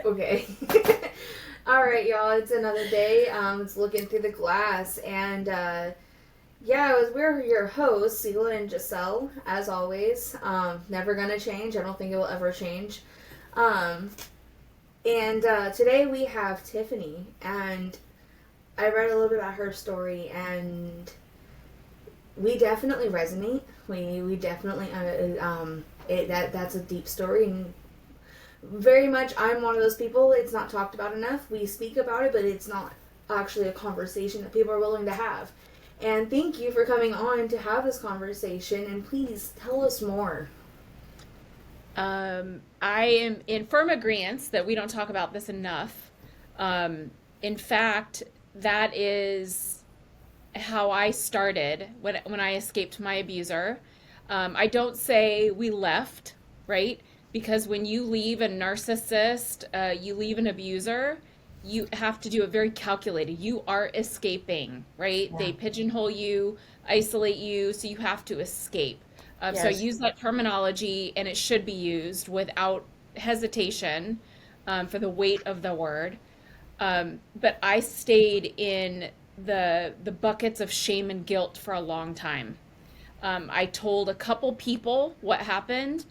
Okay. All right, y'all. It's another day. It's looking through the glass, and yeah, we're your hosts, Sela and Jeselle, as always. Never gonna change. I don't think it will ever change. Um, and today we have Tiffany, and I read a little bit about her story, and we definitely resonate. We definitely that's a deep story, and very much I'm one of those people. It's not talked about enough. We speak about it, but it's not actually a conversation that people are willing to have. And thank you for coming on to have this conversation. And please tell us more. I am in firm agreement that we don't talk about this enough. In fact, that is how I started when I escaped my abuser. I don't say we left, right? Because when you leave a narcissist, you leave an abuser, you have to do it very calculated. You are escaping, right? Yeah. They pigeonhole you, isolate you, so you have to escape. So I Yes. use that terminology, and it should be used without hesitation for the weight of the word. But I stayed in the buckets of shame and guilt for a long time. I told a couple people what happened,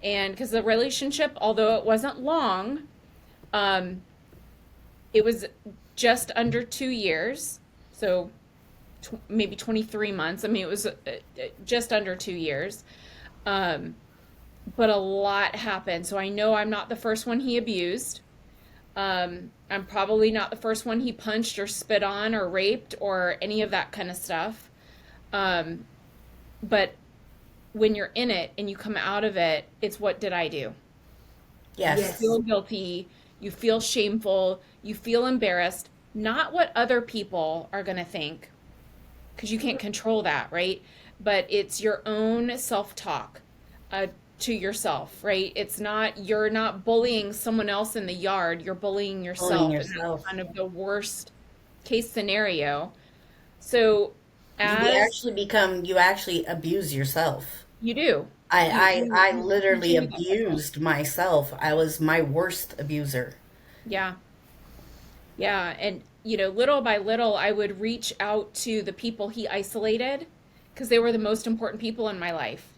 and because the relationship, although it wasn't long, um, it was just under 2 years, so maybe 23 months. I mean, it was just under 2 years. Um, but a lot happened. So I know I'm not the first one he abused. I'm probably not the first one he punched or spit on or raped or any of that kind of stuff. Um, but when you're in it and you come out of it, it's what did I do? You Yes. Yes. feel guilty, you feel shameful, you feel embarrassed, not what other people are going to think, because you can't control that, right? But it's your own self talk uh, to yourself, right? It's not, you're not bullying someone else in the yard, you're bullying Owning yourself. And that's yourself. kind of the worst case scenario. So, as You actually abuse yourself. you do, I you literally do that cycle. abused myself. I was my worst abuser. Yeah. Yeah, and little by little, I would reach out to the people he isolated because they were the most important people in my life.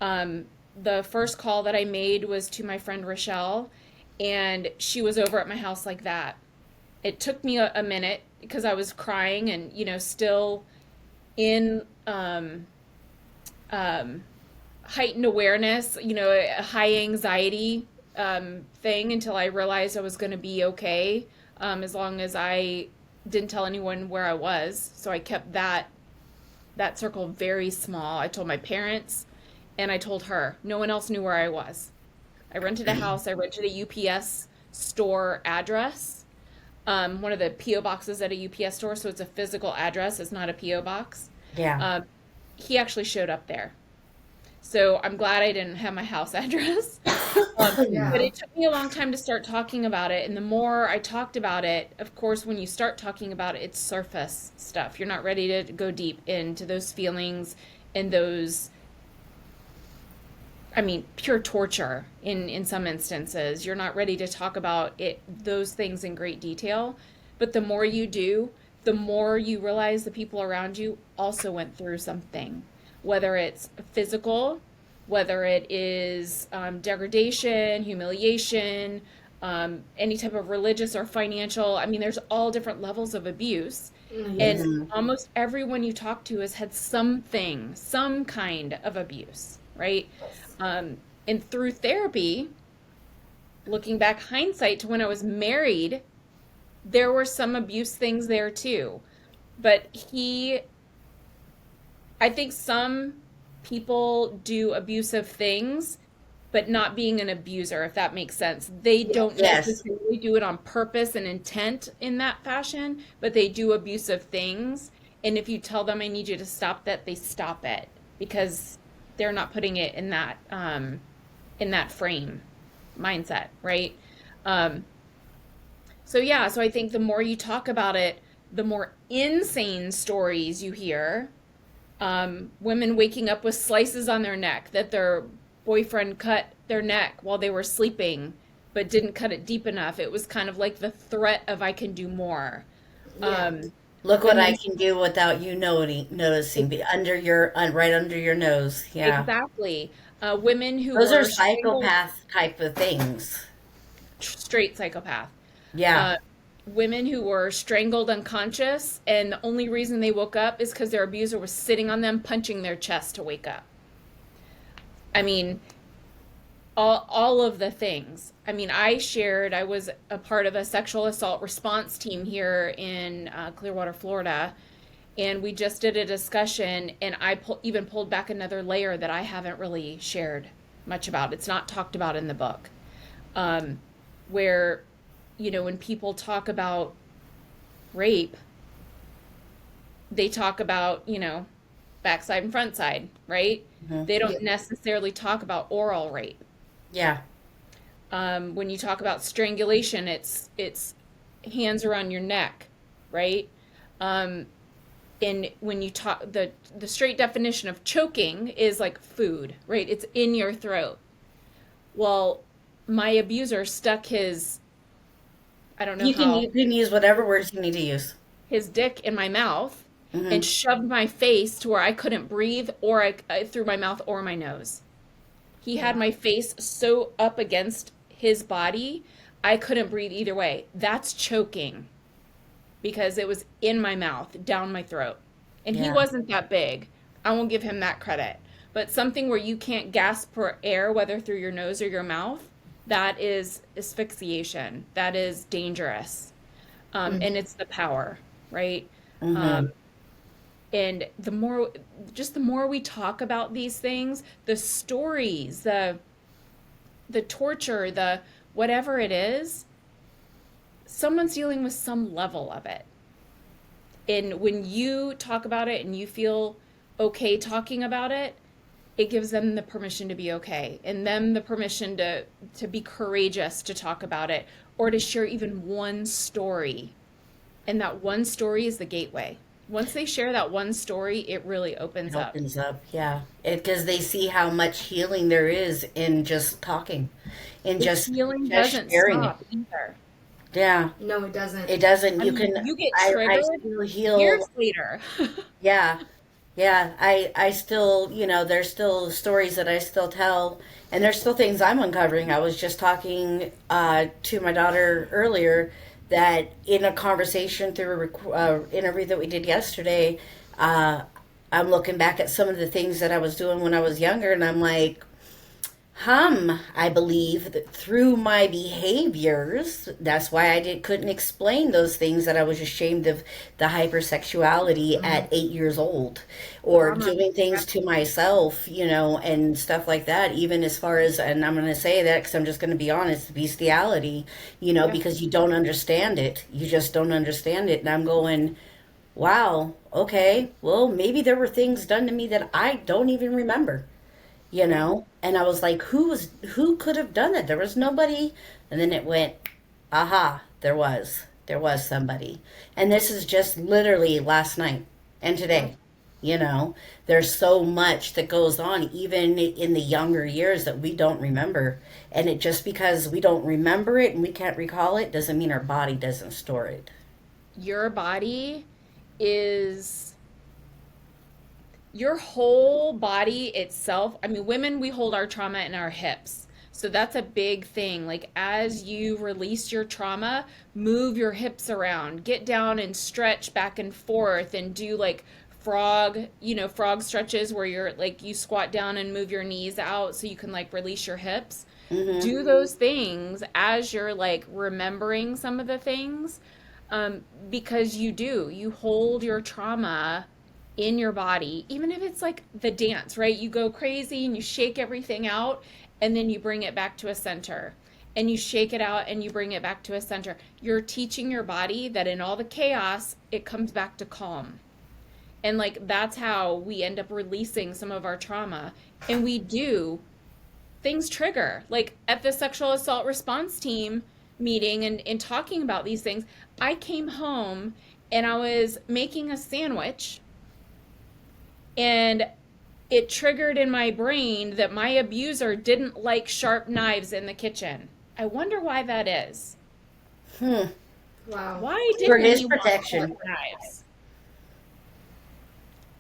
Um, the first call that I made was to my friend Rochelle, and she was over at my house like that. It took me a minute because I was crying and, still in um, heightened awareness, a high anxiety thing until I realized I was going to be okay, as long as I didn't tell anyone where I was. So I kept that circle very small. I told my parents and I told her. No one else knew where I was. I rented a house. I rented a UPS store address, one of the PO boxes at a UPS store. So it's a physical address. It's not a PO box. Yeah. Um, he actually showed up there. So I'm glad I didn't have my house address. But Yeah. it took me a long time to start talking about it. And the more I talked about it, of course, when you start talking about it, it's surface stuff. You're not ready to go deep into those feelings and those, I mean, pure torture in some instances. You're not ready to talk about it, those things in great detail. But the more you do, the more you realize the people around you also went through something, whether it's physical, whether it is degradation, humiliation, any type of religious or financial. I mean, there's all different levels of abuse. And Yes. hmm almost everyone you talk to has had something, some kind of abuse, right? Um, and through therapy, looking back hindsight to when I was married, there were some abuse things there too. But I think some people do abusive things, but not being an abuser, if that makes sense. They don't Yes. necessarily do it on purpose and intent in that fashion, but they do abusive things. And if you tell them, I need you to stop that, they stop it because they're not putting it in that frame mindset, right? Um, so yeah, so I think the more you talk about it, the more insane stories you hear. Women waking up with slices on their neck that their boyfriend cut their neck while they were sleeping. but didn't cut it deep enough. It was kind of like the threat of I can do more. Yeah. Um, Look what and I then can do without you noticing. Be under your right under your nose. Yeah. exactly, women who Those are were strangled, psychopath type of things. straight psychopath. Yeah. Uh, Women who were strangled unconscious, and the only reason they woke up is because their abuser was sitting on them, punching their chest to wake up. I mean, all of the things. I mean, I was a part of a sexual assault response team here in Clearwater, Florida, and we just did a discussion, and even pulled back another layer that I haven't really shared much about. It's not talked about in the book, um, where, when people talk about rape, they talk about, backside and front side, right? Hmm. They Yeah. don't necessarily talk about oral rape. Yeah. When you talk about strangulation, it's hands around your neck, right? Um, and when you talk, the straight definition of choking is like food, right? It's in your throat. Well, my abuser stuck I don't know You how, can use whatever words you need to use. his dick in my mouth and Hmm. shoved my face to where I couldn't breathe, or through my mouth or my nose. He had Wow. my face so up against his body, I couldn't breathe either way. That's choking because it was in my mouth, down my throat. And he Yeah. wasn't that big. I won't give him that credit. But something where you can't gasp for air, whether through your nose or your mouth, that is asphyxiation. That is dangerous. And it's the power, right? Hmm. Um, and the more we talk about these things, the stories, the torture, the whatever it is, someone's dealing with some level of it. And when you talk about it and you feel okay talking about it, it gives them the permission to be okay, and them the permission to be courageous to talk about it, or to share even one story. And that one story is the gateway. Once they share that one story, it really It opens up. opens up. Yeah. Because they see how much healing there is in just talking, in The healing just doesn't sharing it. stop either. Yeah. No, it doesn't. It doesn't. I You mean, can. you get I triggered still years heal. later. Yeah. Yeah, I still, there's still stories that I still tell, and there's still things I'm uncovering. I was just talking to my daughter earlier that in a conversation through a interview that we did yesterday, uh, I'm looking back at some of the things that I was doing when I was younger, and I'm like, I believe that through my behaviors, that's why couldn't explain those things that I was ashamed of the hypersexuality Mhm. at 8 years old, or Trauma. doing things to myself, and stuff like that. Even as far as, and I'm going to say that because I'm just going to be honest, bestiality, Yeah. because you don't understand it. You just don't understand it. And I'm going, wow, okay, well, maybe there were things done to me that I don't even remember, and I was like, who could have done it? There was nobody. And then it went, aha, there was somebody. And this is just literally last night and Yeah. today. There's so much that goes on even in the younger years that we don't remember. And it just because we don't remember it and we can't recall it doesn't mean our body doesn't store it. Your body is your whole body itself. I mean, women, we hold our trauma in our hips. So that's a big thing. Like, as you release your trauma, move your hips around, get down and stretch back and forth, and do like frog stretches where you're like, you squat down and move your knees out so you can like release your hips. Hmm. Do those things as you're like remembering some of the things, because you hold your trauma in your body, even if it's like the dance, right? You go crazy and you shake everything out, and then you bring it back to a center, and you shake it out and you bring it back to a center. You're teaching your body that in all the chaos, it comes back to calm. And like, that's how we end up releasing some of our trauma. And we do, things trigger. Like at the sexual assault response team meeting and talking about these things, I came home and I was making a sandwich, and it triggered in my brain that my abuser didn't like sharp knives in the kitchen. I wonder why that is. Hmm. Wow. Why For didn't his he want sharp protection. knives?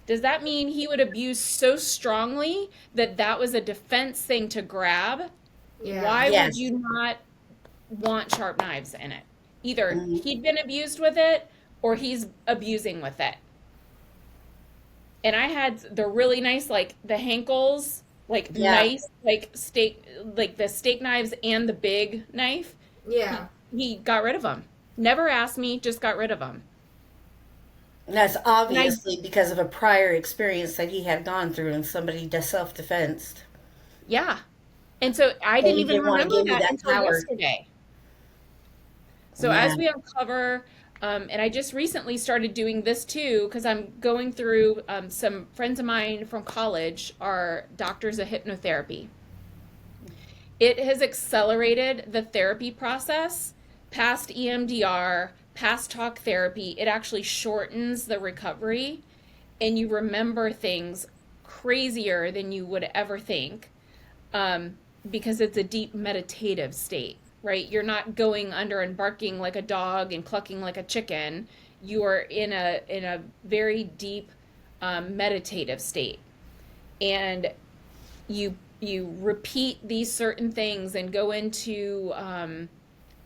Does that mean he would abuse so strongly that that was a defense thing to grab? Yeah. Why would Yes. you not want sharp knives in it? Either Mhm. he'd been abused with it or he's abusing with it. And I had the really nice, like the Hankels, like Yeah. nice, like steak, like the steak knives and the big knife. Yeah. He got rid of them. Never asked me, just got rid of them. And that's And I, obviously because of a prior experience that he had gone through and somebody self-defensed. yeah. And so I And didn't he even didn't want to remember give you that that until power. yesterday. So Yeah. as we uncover, and I just recently started doing this too, because I'm going through some friends of mine from college are doctors of hypnotherapy. It has accelerated the therapy process past EMDR, past talk therapy. It actually shortens the recovery, and you remember things crazier than you would ever think, because it's a deep meditative state, right? You're not going under and barking like a dog and clucking like a chicken. You are in a very deep meditative state, and you repeat these certain things and go into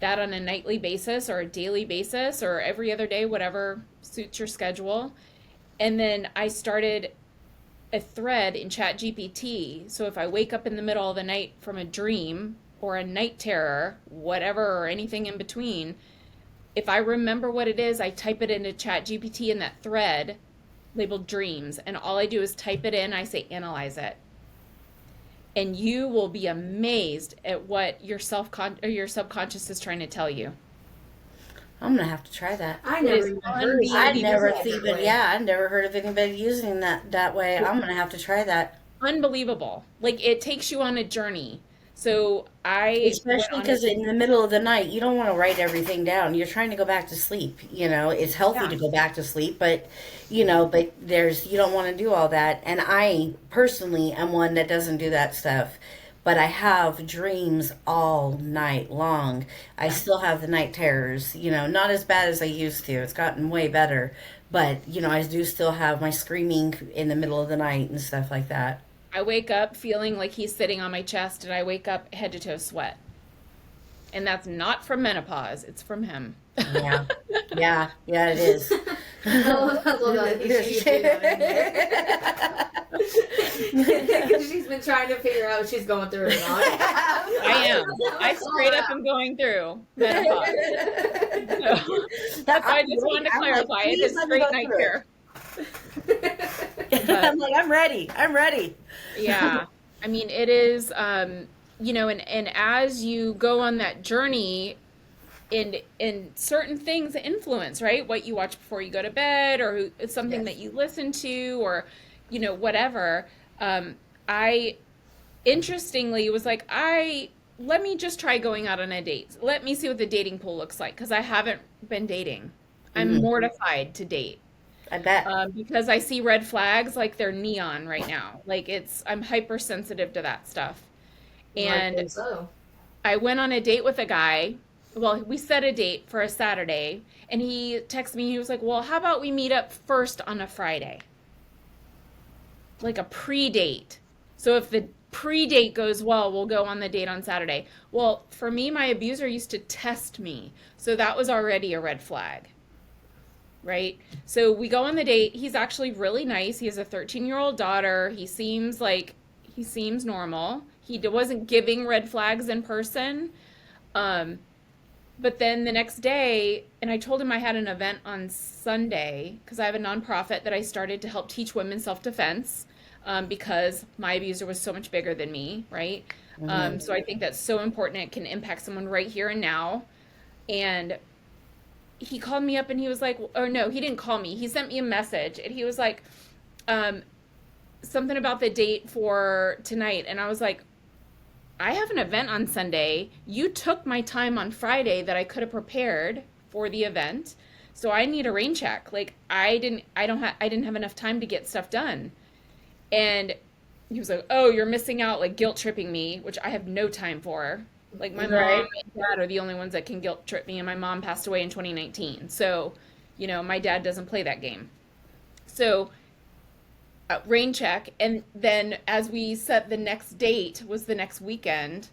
that on a nightly basis or a daily basis or every other day, whatever suits your schedule. And then I started a thread in ChatGPT. So if I wake up in the middle of the night from a dream or a night terror, whatever, or anything in between, if I remember what it is, I type it into ChatGPT in that thread labeled dreams. And all I do is type it in, I say analyze it. And you will be amazed at what your or your subconscious is trying to tell you. I'm gonna have to try that. I It never is even heard of I somebody using never it that even, way. yeah, I never heard of anybody using that way. I'm gonna have to try that. unbelievable. Like it takes you on a journey. So I went Especially on a because in the middle of the night, you don't want to write everything down. You're trying to go back to sleep. It's healthy yeah. to go back to sleep, but you don't want to do all that. And I personally am one that doesn't do that stuff. But I have dreams all night long. I Yeah. still have the night terrors, not as bad as I used to. It's gotten way better. But, I do still have my screaming in the middle of the night and stuff like that. I wake up feeling like he's sitting on my chest and I wake up head to toe sweat. And that's not from menopause, it's from him. Yeah. Yeah. Yeah, it is. I love that you do that in there. Because she's been trying to figure out what she's going through or not. I am. I straight up am going through menopause. So, that's why I just wanted to I'm like, clarify. It please is let me straight go night through care. it. But I'm like, I'm ready. I'm ready. yeah, I mean, it is, and as you go on that journey, and certain things influence, right? What you watch before you go to bed, or it's something that Yes. you listen to, or whatever. I interestingly was like, I let me just try going out on a date. Let me see what the dating pool looks like because I haven't been dating. I'm Hmm. mortified to date. I bet. Because I see red flags like they're neon right now. Like I'm hypersensitive to that stuff. And Rightfully so. I went on a date with a guy. Well, we set a date for a Saturday, and he texted me. He was like, "Well, how about we meet up first on a Friday, like a pre-date? So if the pre-date goes well, we'll go on the date on Saturday." Well, for me, my abuser used to test me, so that was already a red flag, right? So we go on the date. He's actually really nice. He has a 13-year-old daughter. He seems normal. He wasn't giving red flags in person. Um, but then the next day, and I told him I had an event on Sunday because I have a nonprofit that I started to help teach women self-defense, because my abuser was so much bigger than me, right? Hmm. So I think that's so important. It can impact someone right here and now. And he called me up and he was like, or no, he didn't call me. He sent me a message and he was like, um, something about the date for tonight. And I was like, I have an event on Sunday. You took my time on Friday that I could have prepared for the event. So I need a rain check. Like I didn't have enough time to get stuff done. And he was like, "Oh, you're missing out, like guilt tripping me, which I have no time for." Like my mom Right. and dad are the only ones that can guilt trip me, and my mom passed away in 2019. So, my dad doesn't play that game. So, rain check, and then as we set the next date was the next weekend,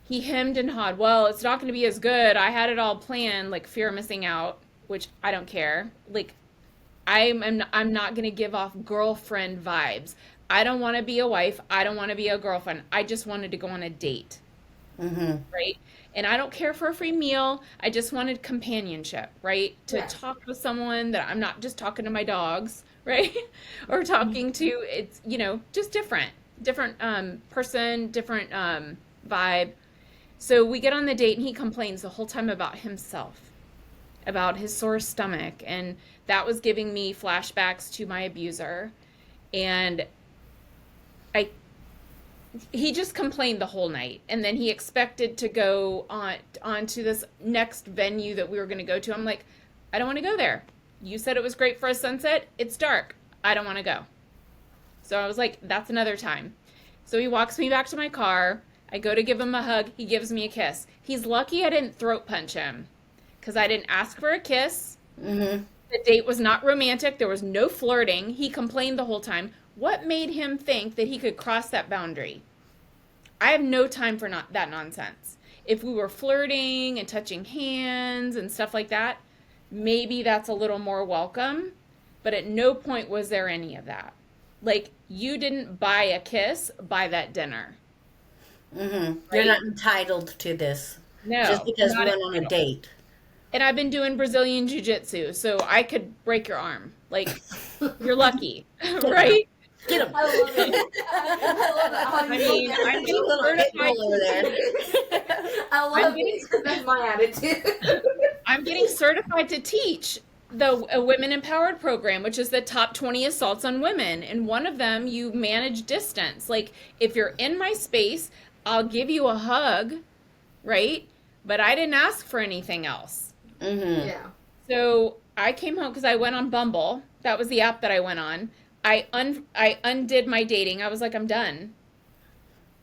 he hemmed and hawed. Well, it's not going to be as good. I had it all planned, like fear of missing out, which I don't care. Like I'm not going to give off girlfriend vibes. I don't want to be a wife. I don't want to be a girlfriend. I just wanted to go on a date, Mm-hmm. right? And I don't care for a free meal. I just wanted companionship, right? To Yes. talk with someone that I'm not just talking to my dogs, right? Or talking to, it's, just different person, different vibe. So we get on the date and he complains the whole time about himself, about his sore stomach, and that was giving me flashbacks to my abuser. And I he just complained the whole night, and then he expected to go on to this next venue that we were going to go to. I'm like, I don't want to go there. You said it was great for a sunset. It's dark. I don't want to go. So I was like, that's another time. So he walks me back to my car. I go to give him a hug. He gives me a kiss. He's lucky I didn't throat punch him because I didn't ask for a kiss. Mm-hmm. The date was not romantic. There was no flirting. He complained the whole time. What made him think that he could cross that boundary? I have no time for that nonsense. If we were flirting and touching hands and stuff like that, maybe that's a little more welcome. But at no point was there any of that. Like, you didn't buy a kiss, buy that dinner. Mm-hmm. You're Right? not entitled to this just No, because we not went on a entitled. date. And I've been doing Brazilian jiu-jitsu, so I could break your arm. Like, you're lucky, right? Get him. I love it. I love it. How I you mean, look I'm Get a getting little pit certified. bull over there. I I'm love getting it. That's my attitude. I'm getting certified to teach the a Women Empowered program, which is the top 20 assaults on women. And one of them, you manage distance. Like, if you're in my space, I'll give you a hug, right? But I didn't ask for anything else. Mm-hmm. Yeah. So I came home because I went on Bumble. That was the app that I went on. I undid my dating. I was like, I'm done.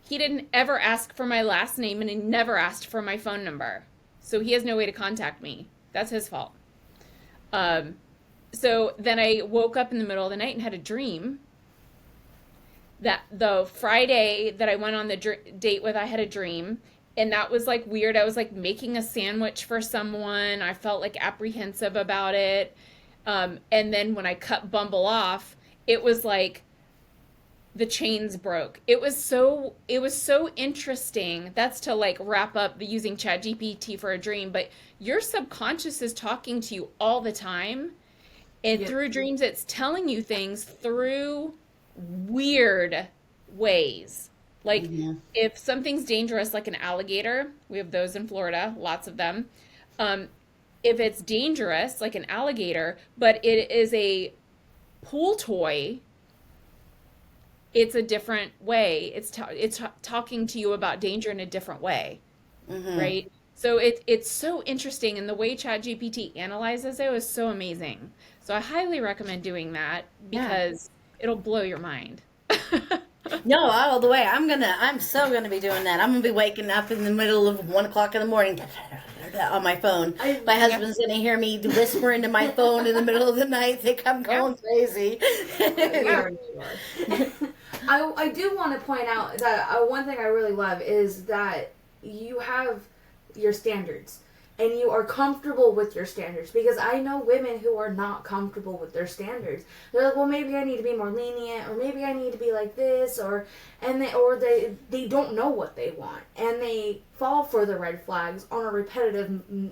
He didn't ever ask for my last name, and he never asked for my phone number. So he has no way to contact me. That's his fault. Um, so then I woke up in the middle of the night and had a dream that the Friday that I went on the date with, I had a dream. And that was like weird. I was like making a sandwich for someone. I felt like apprehensive about it. And then when I cut Bumble off, it was like the chains broke. It was so interesting. That's to like wrap up the using ChatGPT for a dream, but your subconscious is talking to you all the time, and Yeah. through dreams it's telling you things through weird ways. Like, Mm-hmm. if something's dangerous, like an alligator, we have those in Florida, lots of them. Um, if it's dangerous, like an alligator, but it is a pool toy, it's a different way. It's talking to you about danger in a different way, Mm-hmm. right? So it's so interesting, and the way ChatGPT analyzes it was so amazing. So I highly recommend doing that Yeah. because it'll blow your mind. No, all the way. I'm so gonna be doing that. I'm gonna be waking up in the middle of 1 o'clock in the morning on my phone. My Yeah. husband's gonna hear me whisper into my phone in the middle of the night, think I'm going crazy. Yeah. I do want to point out that one thing I really love is that you have your standards and you are comfortable with your standards, because I know women who are not comfortable with their standards. They're like, well, maybe I need to be more lenient, or maybe I need to be like this, or they don't know what they want, and they fall for the red flags on a repetitive, and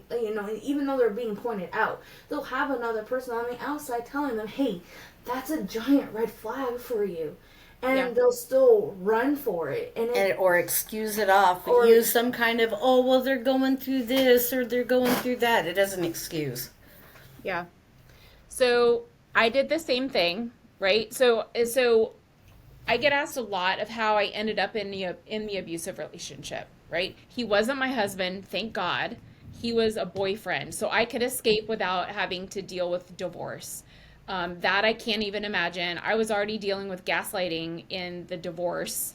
even though they're being pointed out, they'll have another person on the outside telling them, hey, that's a giant red flag for you. And Yeah. they'll still run for it. Or excuse it off. Or- Use some kind of, oh, well, they're going through this or they're going through that. It doesn't excuse. Yeah. So I did the same thing, right? So I get asked a lot of how I ended up in the abusive relationship, right? He wasn't my husband, thank God. He was a boyfriend, so I could escape without having to deal with divorce. That I can't even imagine. I was already dealing with gaslighting in the divorce,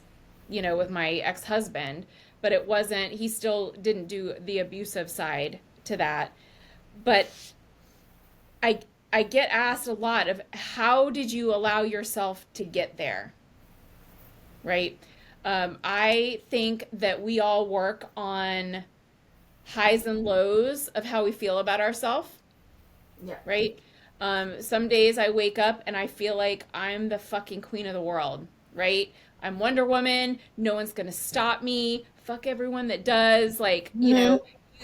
with my ex-husband. but it wasn't, he still didn't do the abusive side to that. But I I get asked a lot of how did you allow yourself to get there, right? I think that we all work on highs and lows of how we feel about ourselves, Yeah. right? Some days I wake up and I feel like I'm the fucking queen of the world, right? I'm Wonder Woman. No one's gonna stop me. Fuck everyone that does. Like, Hmm.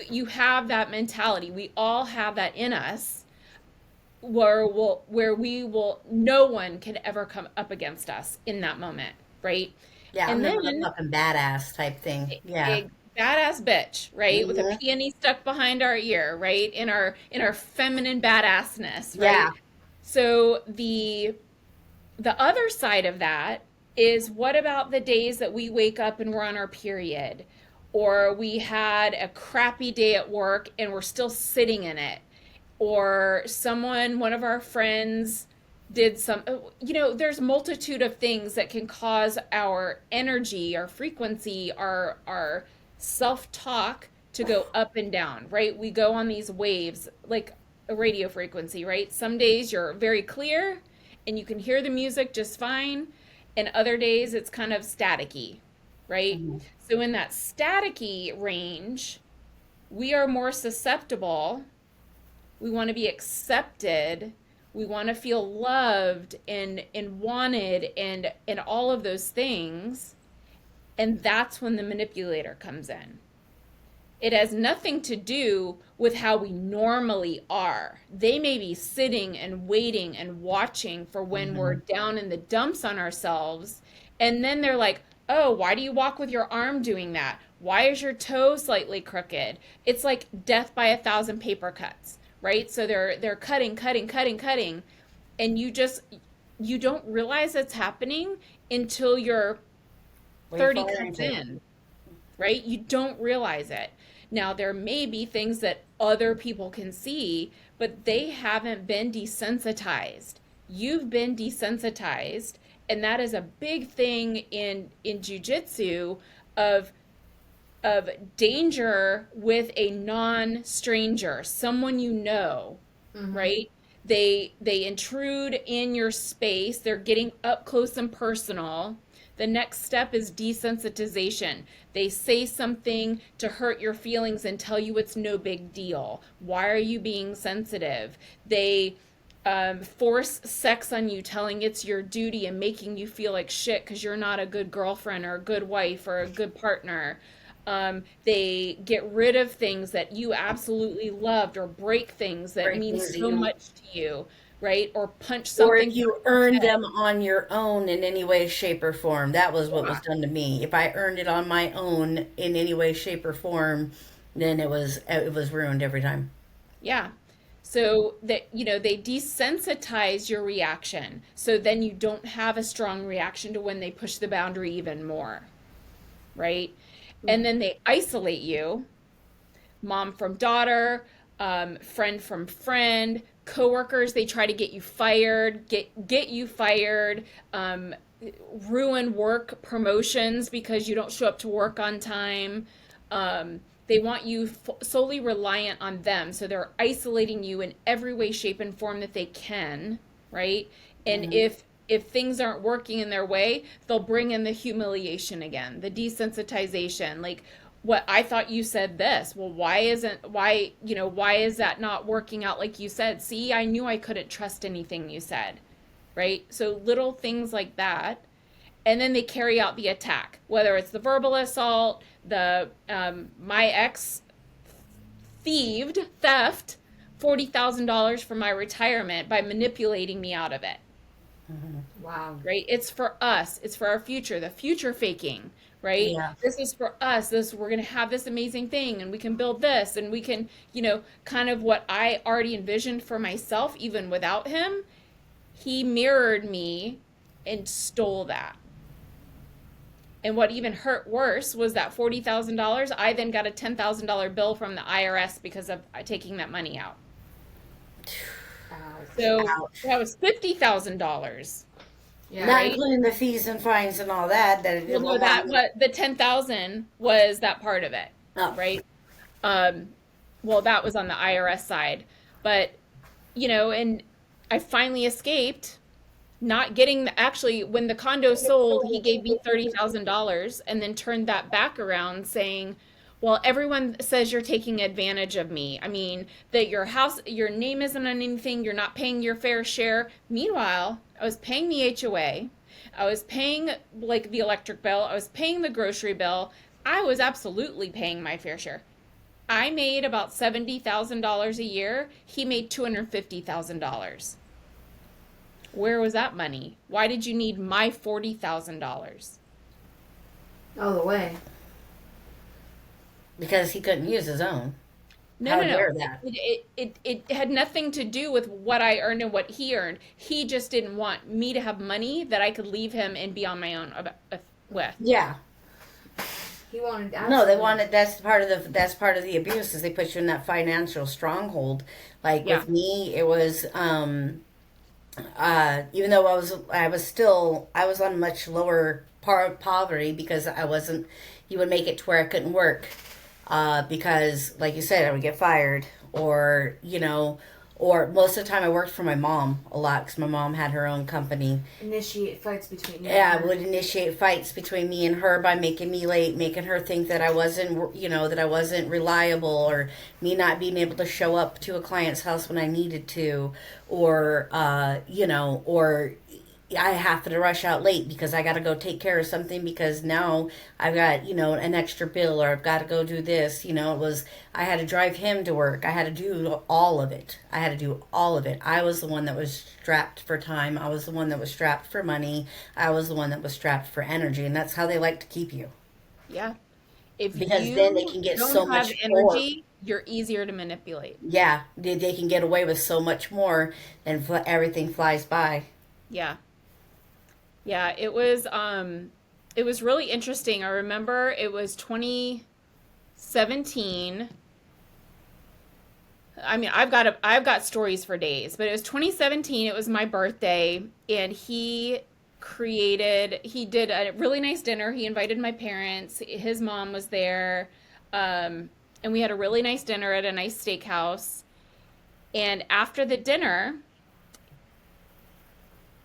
you have that mentality. We all have that in us where we will, no one can ever come up against us in that moment, right? Yeah, I'm And the then motherfucking badass type thing. Yeah. a badass bitch, right? With a Hmm. peony stuck behind our ear, right? In our feminine badassness, Yeah. right? So the other side of that is, what about the days that we wake up and we're on our period, or we had a crappy day at work and we're still sitting in it, or one of our friends did some, there's multitude of things that can cause our energy, our frequency, our self-talk to go up and down, right? We go on these waves like a radio frequency, right? Some days you're very clear and you can hear the music just fine, and other days it's kind of staticky, right? Hmm. So in that staticky range, we are more susceptible. We want to be accepted. We want to feel loved and wanted and all of those things. And that's when the manipulator comes in. It has nothing to do with how we normally are. They may be sitting and waiting and watching for when we're Hmm. down in the dumps on ourselves. And then they're like, oh, why do you walk with your arm doing that? Why is your toe slightly crooked? It's like death by a thousand paper cuts, right? So they're cutting, cutting, cutting, cutting. And you don't realize it's happening until you're Way 30 far cuts into it. in, right? You don't realize it. Now, there may be things that other people can see, but they haven't been desensitized. You've been desensitized, and that is a big thing in jujitsu of of danger with a non-stranger, someone you know, Mm-hmm. right? They intrude in your space. They're getting up close and personal. The next step is desensitization. They say something to hurt your feelings and tell you it's no big deal. Why are you being sensitive? They force sex on you, telling it's your duty and making you feel like shit because you're not a good girlfriend or a good wife or a good partner. They get rid of things that you absolutely loved, or break things that Break mean things that so you, much to you, right? Or punch or if something through you your earned head. them on your own in any way, shape, or form. That was what was Yeah. done to me. If I earned it on my own in any way, shape, or form, then it was ruined every time. Yeah. So that, they desensitize your reaction. So then you don't have a strong reaction to when they push the boundary even more, right? And then they isolate you, mom from daughter, friend from friend, coworkers. They try to get you fired, get you fired, ruin work promotions because you don't show up to work on time. They want you solely reliant on them, so they're isolating you in every way, shape, and form that they can, right? And Hmm. if things aren't working in their way, they'll bring in the humiliation again, the desensitization. Like, what, I thought you said this. Well, why is that not working out like you said? See, I knew I couldn't trust anything you said, right? So little things like that. And then they carry out the attack, whether it's the verbal assault, the my ex theft $40,000 from my retirement by manipulating me out of it, Hmm. Wow. right? It's for us. It's for our future. The future faking, right? Yeah. This is for us. This, we're gonna have this amazing thing, and we can build this, and we can, kind of what I already envisioned for myself, even without him. He mirrored me and stole that. And what even hurt worse was that $40,000. I then got a $10,000 bill from the IRS because of taking that money out. Ouch. So Ouch. that was $50,000. Yeah. Not right? including the fees and fines and all that. That Well, it no, will that have. what the 10,000 was that part of it, Oh, right? Um, well, that was on the IRS side, but and I finally escaped not getting actually when the condo sold, he gave me $30,000 and then turned that back around saying, "Well, everyone says you're taking advantage of me. I mean, that your name isn't on anything, you're not paying your fair share." Meanwhile, I was paying the HOA, I was paying like the electric bill, I was paying the grocery bill. I was absolutely paying my fair share. I made about $70,000 a year. He made $250,000. Where was that money? Why did you need my $40,000? All the way. because he couldn't use his own. No, How no, no. dare that? It had nothing to do with what I earned and what he earned. He just didn't want me to have money that I could leave him and be on my own with. Yeah. He wanted No, they absolutely. wanted. That's part of the abuse is they put you in that financial stronghold. Like Yeah. with me, it was even though I was on much lower poverty because I wasn't. You would make it to where I couldn't work because, like you said, I would get fired, or or most of the time I worked for my mom a lot because my mom had her own company. Initiate fights between you and Yeah, her. would initiate fights between me and her by making me late, making her think that I wasn't, that I wasn't reliable, or me not being able to show up to a client's house when I needed to, or or I have to rush out late because I got to go take care of something because now I've got, an extra bill, or I've got to go do this. I had to drive him to work. I had to do all of it. I had to do all of it. I was the one that was strapped for time. I was the one that was strapped for money. I was the one that was strapped for energy. And that's how they like to keep you Yeah. If because then they you can get so don't have much more. energy, you're easier to manipulate. Yeah, they can get away with so much more and everything flies by. Yeah. Yeah, it was really interesting. I remember it was 2017. I mean, I've got stories for days, but it was 2017. It was my birthday, and he did a really nice dinner. He invited my parents. His mom was there, and we had a really nice dinner at a nice steakhouse. And after the dinner,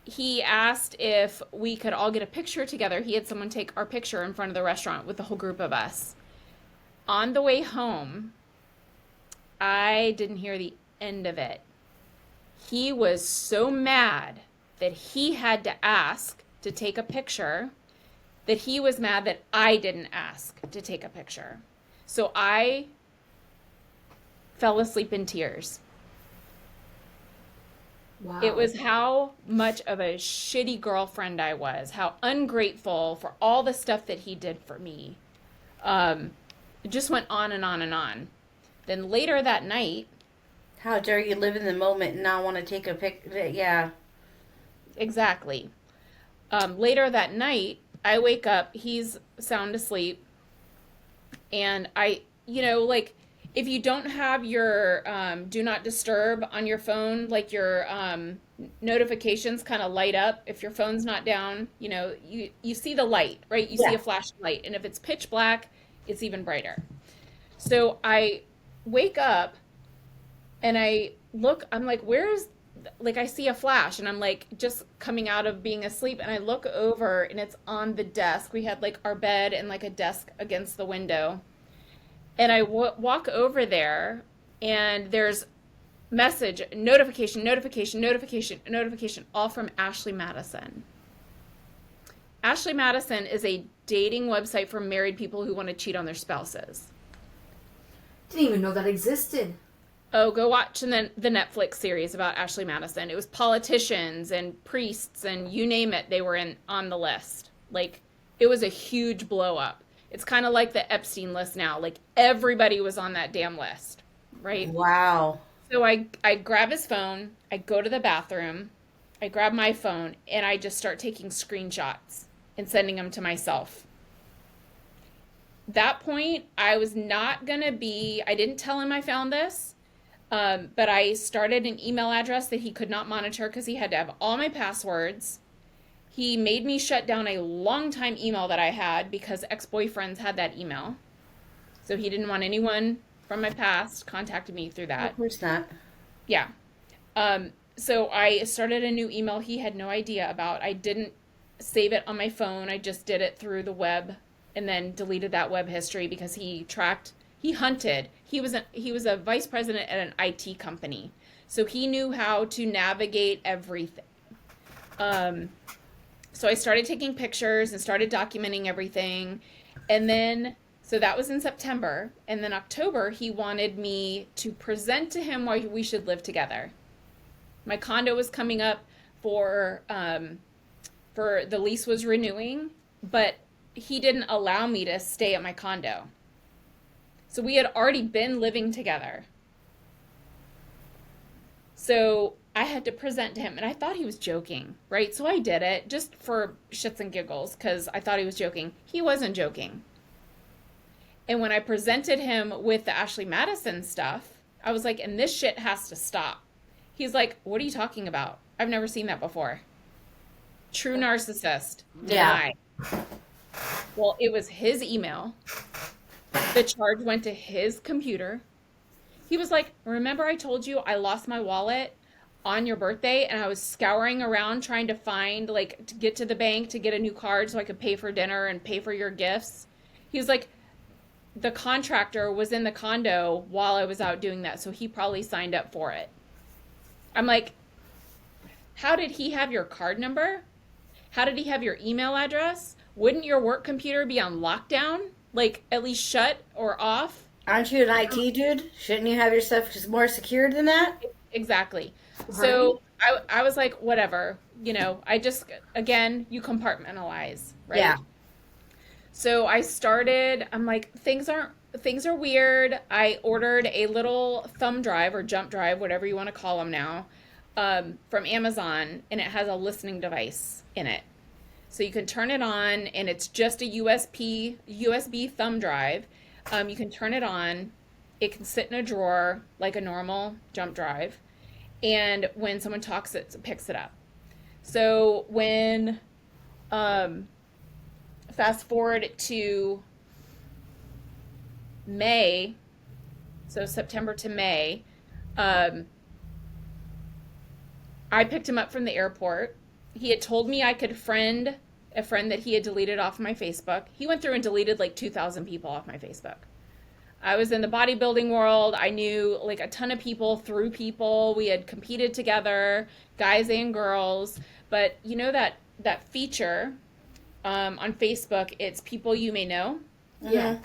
he asked if we could all get a picture together. He had someone take our picture in front of the restaurant with the whole group of us. On the way home, I didn't hear the end of it. He was so mad that he had to ask to take a picture, that he was mad that I didn't ask to take a picture. So I fell asleep in tears. It Wow. was how much of a shitty girlfriend I was, how ungrateful for all the stuff that he did for me. It just went on and on and on. Then later that night, How dare you live in the moment and not want to take a pic? Yeah. exactly. Later that night, I wake up, he's sound asleep, and like if you don't have your do not disturb on your phone, like your notifications kind of light up. If your phone's not down, you see the light, right? You see Yeah. a flashlight, and if it's pitch black, it's even brighter. So I wake up and I look, I'm like, where's, like, I see a flash and I'm like, just coming out of being asleep. And I look over and it's on the desk. We had like our bed and like a desk against the window. And I walk over there and there's message, notification, notification, notification, notification, all from Ashley Madison. Ashley Madison is a dating website for married people who want to cheat on their spouses. Didn't even know that existed. Oh, go watch the Netflix series about Ashley Madison. It was politicians and priests and you name it, they were in on the list. Like it was a huge blow up. It's kind of like the Epstein list now. Like everybody was on that damn list, right? Wow. So I grab his phone, I go to the bathroom, I grab my phone, and I just start taking screenshots and sending them to myself. That point, I was not gonna be, I didn't tell him I found this. But I started an email address that he could not monitor because he had to have all my passwords. He made me shut down a long time email that I had because ex-boyfriends had that email. So he didn't want anyone from my past contacting me through Of that. course not. Yeah. So I started a new email he had no idea about. I didn't save it on my phone. I just did it through the web and then deleted that web history because he hunted. He was a vice president at an IT company. So he knew how to navigate everything. Um, so I started taking pictures and started documenting everything. And then, so that was in September. And then October, he wanted me to present to him why we should live together. My condo was coming up for the lease was renewing, but he didn't allow me to stay at my condo. So we had already been living together. So I had to present to him, and I thought he was joking, right? So I did it just for shits and giggles because I thought he was joking. He wasn't joking. And when I presented him with the Ashley Madison stuff, I was like, and this shit has to stop. He's like, what are you talking about? I've never seen that before. True narcissist. Yeah. Deny. Well, it was his email. The charge went to his computer. He was like, remember I told you I lost my wallet on your birthday and I was scouring around trying to find, like, to get to the bank to get a new card so I could pay for dinner and pay for your gifts? He was like, the contractor was in the condo while I was out doing that, so he probably signed up for it. I'm like, how did he have your card number? How did he have your email address? Wouldn't your work computer be on lockdown? Like, at least shut or off? Aren't you an IT dude? Shouldn't you have your stuff just more secured than that? Exactly. Right. So I was like, whatever. I just, again, you compartmentalize, right? Yeah. So I'm like, things are weird. I ordered a little thumb drive or jump drive, whatever you want to call them now, from Amazon, and it has a listening device in it. So you can turn it on, and it's just a USB thumb drive. You can turn it on. It can sit in a drawer like a normal jump drive. And when someone talks, it picks it up. So when, fast forward to May, so September to May, I picked him up from the airport. He had told me I could friend a friend that he had deleted off my Facebook. He went through and deleted like 2,000 people off my Facebook. I was in the bodybuilding world. I knew like a ton of people through people. We had competed together, guys and girls. But you know that feature on Facebook, it's people you may know. Yeah.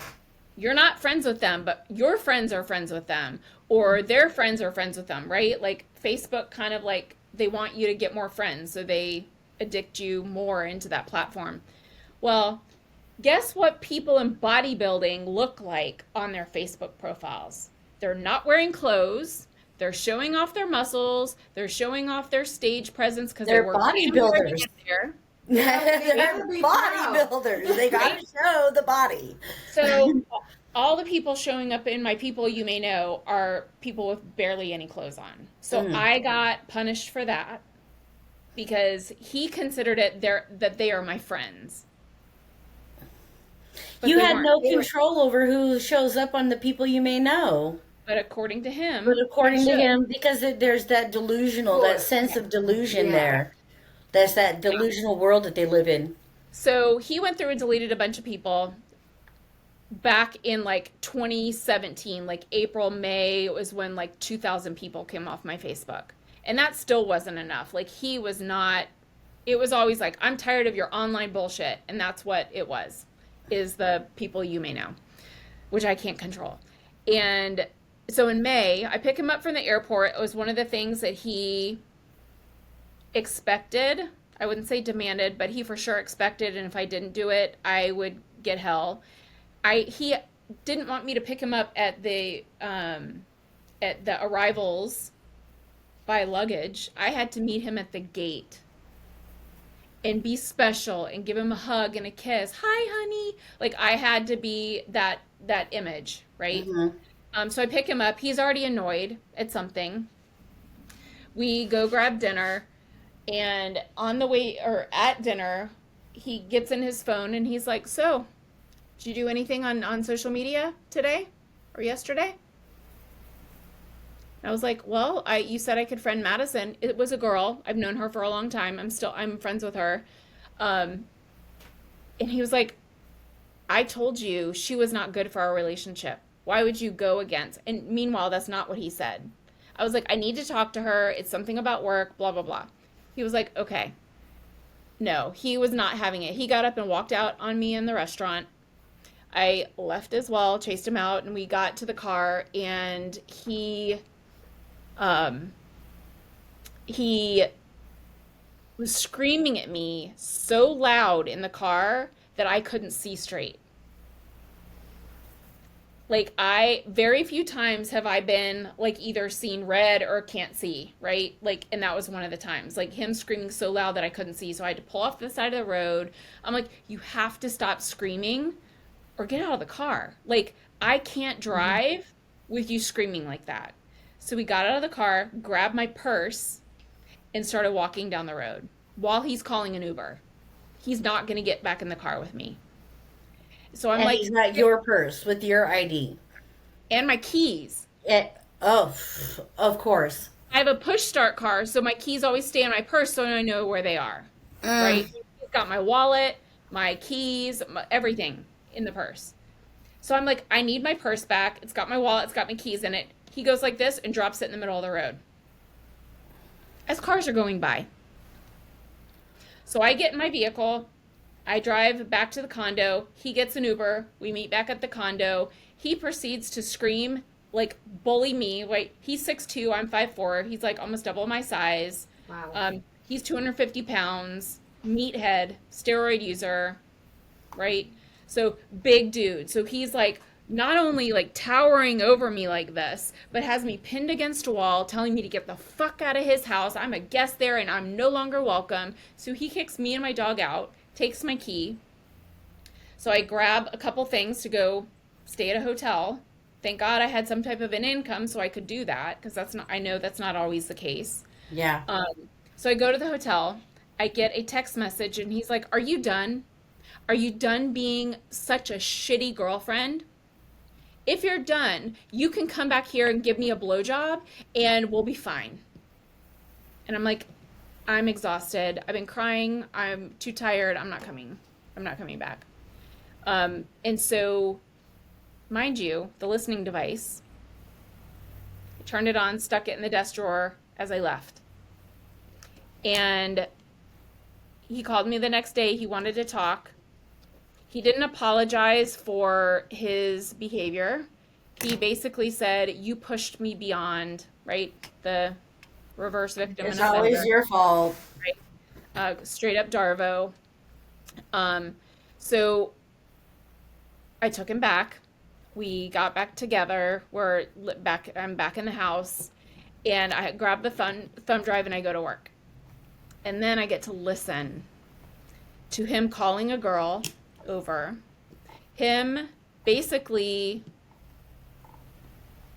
You're not friends with them, but your friends are friends with them, or their friends are friends with them, right? Like Facebook kind of like they want you to get more friends, so they addict you more into that platform. Well, guess what people in bodybuilding look like on their Facebook profiles? They're not wearing clothes. They're showing off their muscles. They're showing off their stage presence because They're they work damn hard to bodybuilders. get there. They're bodybuilders. They gotta show the body. So all the people showing up in my people you may know are people with barely any clothes on. So I got punished for that because he considered it that they are my friends. But You they had weren't. no control over who shows up on the people you may know. But according to him, But according I to should. him, because there's that delusional, that sense of delusion Yeah. there. That's that delusional world that they live in. So he went through and deleted a bunch of people back in like 2017, like April, May was when like 2,000 people came off my Facebook. And that still wasn't enough. Like he was not, it was always like, I'm tired of your online bullshit. And that's what it was, is the people you may know, which I can't control. And so in May, I pick him up from the airport. It was one of the things that he expected. I wouldn't say demanded, but he for sure expected. And if I didn't do it, I would get hell. He didn't want me to pick him up at the arrivals by luggage. I had to meet him at the gate and be special and give him a hug and a kiss. Hi, honey. Like I had to be that image, right? So I pick him up. He's already annoyed at something. We go grab dinner, And on the way, or at dinner, he gets in his phone and he's like, "So, did you do anything on social media today or yesterday?" I was like, "Well, you said I could friend Madison. It was a girl. I've known her for a long time. I'm friends with her." Um, and he was like, "I told you she was not good for our relationship. Why would you go against?" And meanwhile, that's not what he said. I was like, "I need to talk to her. It's something about work, blah, blah, blah." He was like, "Okay." No, he was not having it. He got up and walked out on me in the restaurant. I left as well, chased him out, and we got to the car, and um, he was screaming at me so loud in the car that I couldn't see straight. Like, I very few times have I been like either seen red or can't see, right? Like, and that was one of the times. Like him screaming so loud that I couldn't see. So I had to pull off the side of the road. I'm like, "You have to stop screaming or get out of the car. Like, I can't drive with you screaming like that." So we got out of the car, grabbed my purse, and started walking down the road while he's calling an Uber. He's not going to get back in the car with me. So I'm And like, he's got your purse with your ID. and my keys. It, oh, of course. I have a push start car, so my keys always stay in my purse so I know where they are, right? Mm. He's got my wallet, my keys, everything in the purse. So I'm like, "I need my purse back. It's got my wallet, it's got my keys in it." He goes like this and drops it in the middle of the road as cars are going by. So I get in my vehicle. I drive back to the condo. He gets an Uber. We meet back at the condo. He proceeds to scream, like bully me. Like he's 6'2", I'm 5'4". He's like almost double my size. Wow. He's 250 pounds, meathead, steroid user, right? So big dude. So he's like not only like towering over me like this, but has me pinned against a wall, telling me to get the fuck out of his house. I'm a guest there and I'm no longer welcome. So he kicks me and my dog out, takes my key. So I grab a couple things to go stay at a hotel. Thank God I had some type of an income so I could do that, because I know that's not always the case. Yeah. So I go to the hotel. I get a text message and he's like, "Are you done? Are you done being such a shitty girlfriend? If you're done, you can come back here and give me a blowjob and we'll be fine." And I'm like, "I'm exhausted. I've been crying. I'm too tired. I'm not coming. I'm not coming back." And so, mind you, the listening device, I turned it on, stuck it in the desk drawer as I left. And he called me the next day. He wanted to talk. He didn't apologize for his behavior. He basically said, "You pushed me beyond," right? The reverse victim It's and always offender, your fault. right? Straight up Darvo. So I took him back. We got back together. I'm back in the house, and I grab the thumb drive and I go to work. And then I get to listen to him calling a girl over, him basically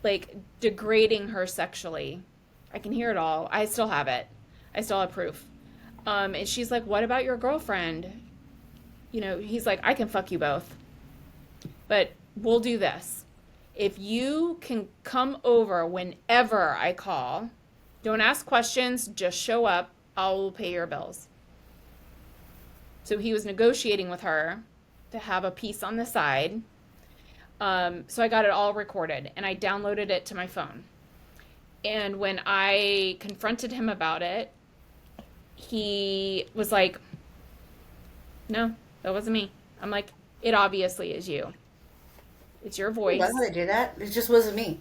like degrading her sexually. I can hear it all. I still have it. I still have proof. And she's like, "What about your girlfriend?" He's like, "I can fuck you both. But we'll do this. If you can come over whenever I call, don't ask questions, just show up, I'll pay your bills." So he was negotiating with her to have a piece on the side. So I got it all recorded and I downloaded it to my phone. And when I confronted him about it, he was like, "No, that wasn't me." I'm like, "It obviously is you. It's your Why voice." would I do that? It just wasn't me.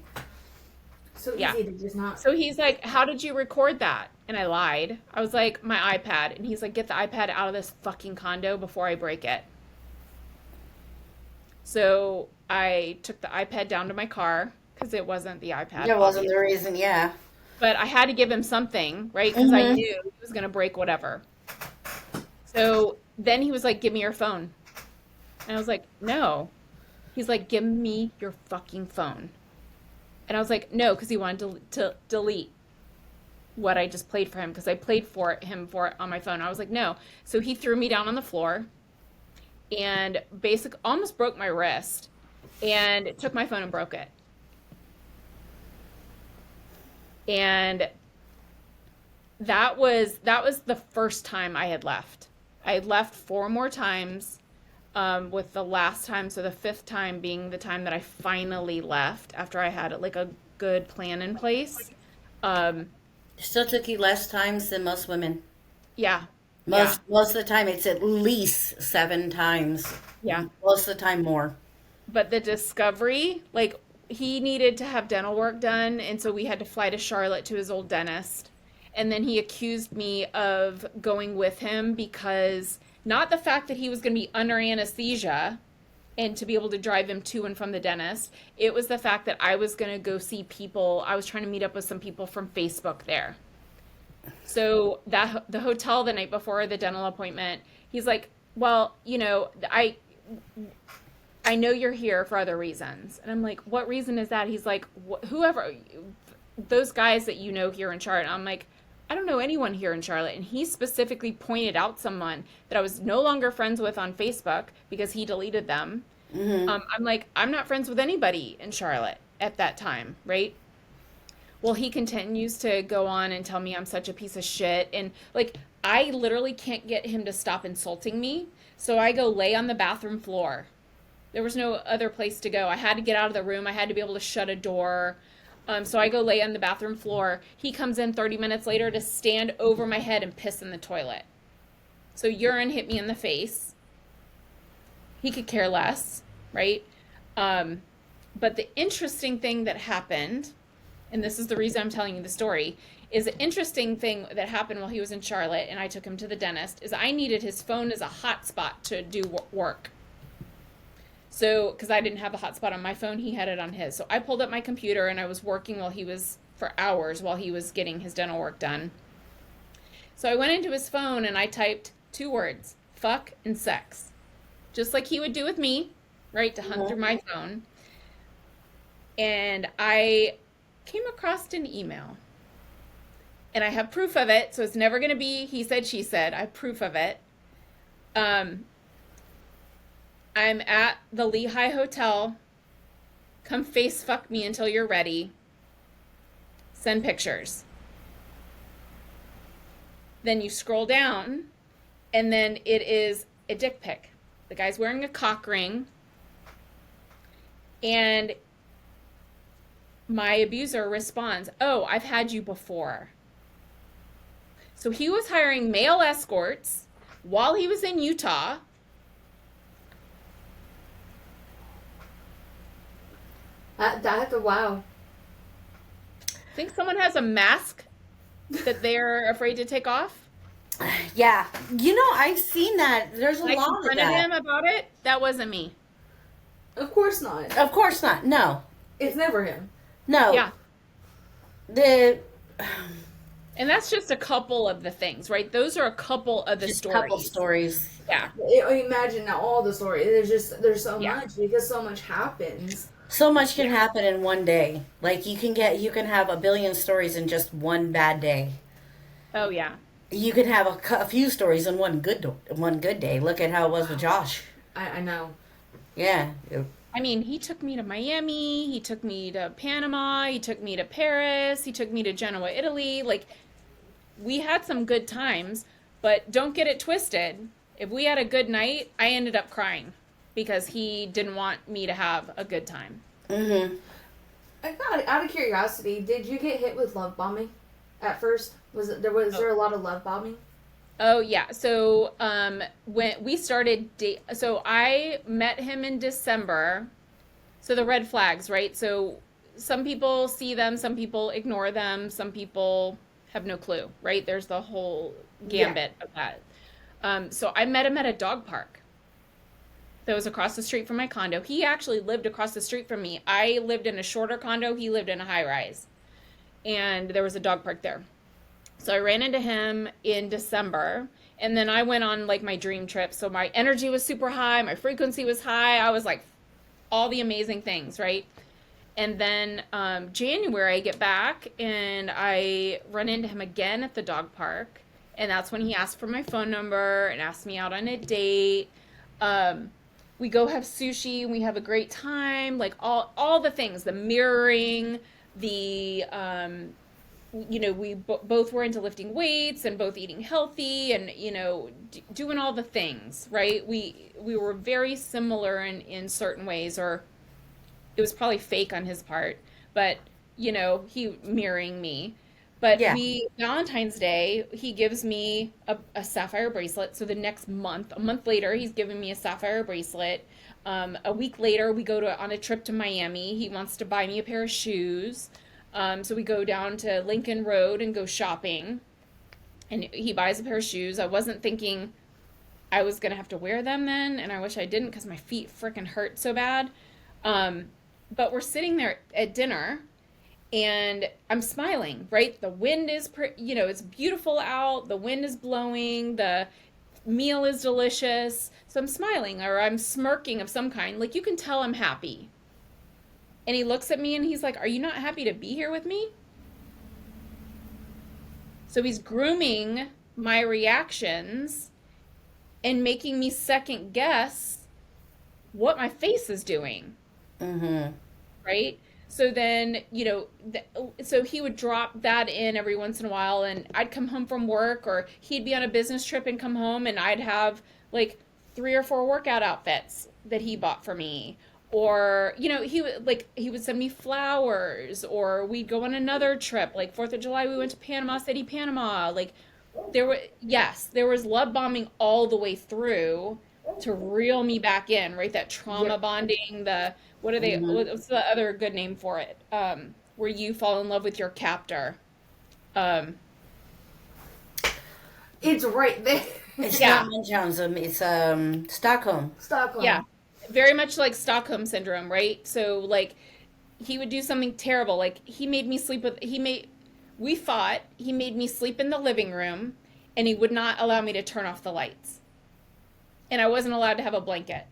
So Yeah. easy to just not. So he's like, "How did you record that?" And I lied. I was like, "My iPad." And he's like, "Get the iPad out of this fucking condo before I break it." So I took the iPad down to my car because it wasn't the iPad, That wasn't obviously. the reason, yeah. But I had to give him something, right? Because I knew he was going to break whatever. So then he was like, "Give me your phone." And I was like, "No." He's like, "Give me your fucking phone." And I was like, "No," because he wanted to delete. what I just played for him because I played for him for it on my phone. I was like, no. So he threw me down on the floor and basically almost broke my wrist and took my phone and broke it. And that was the first time I had left. I had left four more times, with the last time, so the fifth time being the time that I finally left after I had like a good plan in place. Um, Still took you less times than most women. yeah, yeah, Most of the time, it's at least 7 times. yeah. Most of the time, more. But the discovery, like he needed to have dental work done, and so we had to fly to Charlotte to his old dentist. And then he accused me of going with him because not the fact that he was going to be under anesthesia and to be able to drive him to and from the dentist. It was the fact that I was going to go see people. I was trying to meet up with some people from Facebook there. So that the hotel the night before the dental appointment, he's like, "Well, I know you're here for other reasons." And I'm like, "What reason is that?" He's like, "Whoever those guys that you know here in Charlotte." I'm like, "I don't know anyone here in Charlotte." And he specifically pointed out someone that I was no longer friends with on Facebook because he deleted them. I'm like, "I'm not friends with anybody in Charlotte at that time, right?" Well, he continues to go on and tell me I'm such a piece of shit. And like, I literally can't get him to stop insulting me. So I go lay on the bathroom floor. There was no other place to go. I had to get out of the room. I had to be able to shut a door. So I go lay on the bathroom floor. He comes in 30 minutes later to stand over my head and piss in the toilet. So urine hit me in the face. He could care less, right? But the interesting thing that happened, and this is the reason I'm telling you the story, is the interesting thing that happened while he was in Charlotte and I took him to the dentist is I needed his phone as a hotspot to do work. So, because I didn't have a hotspot on my phone, he had it on his. So I pulled up my computer and I was working for hours while he was getting his dental work done. So I went into his phone and I typed 2 words, fuck and sex. Just like he would do with me, right, to hunt through my phone. And I came across an email. And I have proof of it, so it's never going to be he said, she said. I have proof of it. I'm at the Lehigh Hotel. Come face fuck me until you're ready. Send pictures. Then you scroll down, and then it is a dick pic. The guy's wearing a cock ring, and my abuser responds, "Oh, I've had you before." So he was hiring male escorts while he was in Utah. Wow. Think someone has a mask that they're afraid to take off? Yeah. I've seen that. There's a I lot of confronted that. him about it. That wasn't me. Of course not. Of course not. No. It's never him. No. Yeah. The And that's just a couple of the things, right? Those are a couple of the just stories. couple stories. Yeah. Imagine all the stories. There's so Yeah. much because so much happens. So much can happen in one day. Like you can have a billion stories in just one bad day. Oh, yeah. You can have a few stories in one good day. Look at how it was with Josh. I know. Yeah. I mean, he took me to Miami. He took me to Panama. He took me to Paris. He took me to Genoa, Italy. Like, we had some good times, but don't get it twisted. If we had a good night, I ended up crying because he didn't want me to have a good time. Mm-hmm. Out of curiosity, did you get hit with love bombing at first? Was there a lot of love bombing? Oh yeah. So when we started so I met him in December. So the red flags, right? So some people see them, some people ignore them, some people have no clue, right? There's the whole gambit of that. So I met him at a dog park that was across the street from my condo. He actually lived across the street from me. I lived in a shorter condo. He lived in a high rise. And there was a dog park there. So I ran into him in December. And then I went on like my dream trip. So my energy was super high. My frequency was high. I was like all the amazing things, right? And then January, I get back and I run into him again at the dog park. And that's when he asked for my phone number and asked me out on a date. Um, we go have sushi and we have a great time. Like all the things, the mirroring, the we both were into lifting weights and both eating healthy and doing all the things, right? We were very similar in certain ways, or it was probably fake on his part, but he mirroring me. But Yeah. we Valentine's Day, he gives me a sapphire bracelet. So the next month, a month later, he's giving me a sapphire bracelet. A week later, we go on a trip to Miami. He wants to buy me a pair of shoes. So we go down to Lincoln Road and go shopping. And he buys a pair of shoes. I wasn't thinking I was gonna have to wear them then, and I wish I didn't because my feet freaking hurt so bad. Um, but we're sitting there at dinner and I'm smiling, right? The wind is, it's beautiful out. The wind is blowing. The meal is delicious. So I'm smiling or I'm smirking of some kind. Like you can tell I'm happy. And he looks at me and he's like, "Are you not happy to be here with me?" So he's grooming my reactions and making me second guess what my face is doing. Mm-hmm. Right? So then, so he would drop that in every once in a while, and I'd come home from work, or he'd be on a business trip and come home, and I'd have like 3 or 4 workout outfits that he bought for me. Or, he would send me flowers, or we'd go on another trip. Like 4th of July, we went to Panama City, Panama. Like there was love bombing all the way through to reel me back in, right? That trauma Yep. bonding, Mm-hmm. what's the other good name for it? Where you fall in love with your captor. Um, It's right there. It's yeah, not Munchausen. It's Stockholm. yeah. Stockholm. Very much like Stockholm syndrome, right? So like he would do something terrible. Like we fought, he made me sleep in the living room and he would not allow me to turn off the lights. And I wasn't allowed to have a blanket.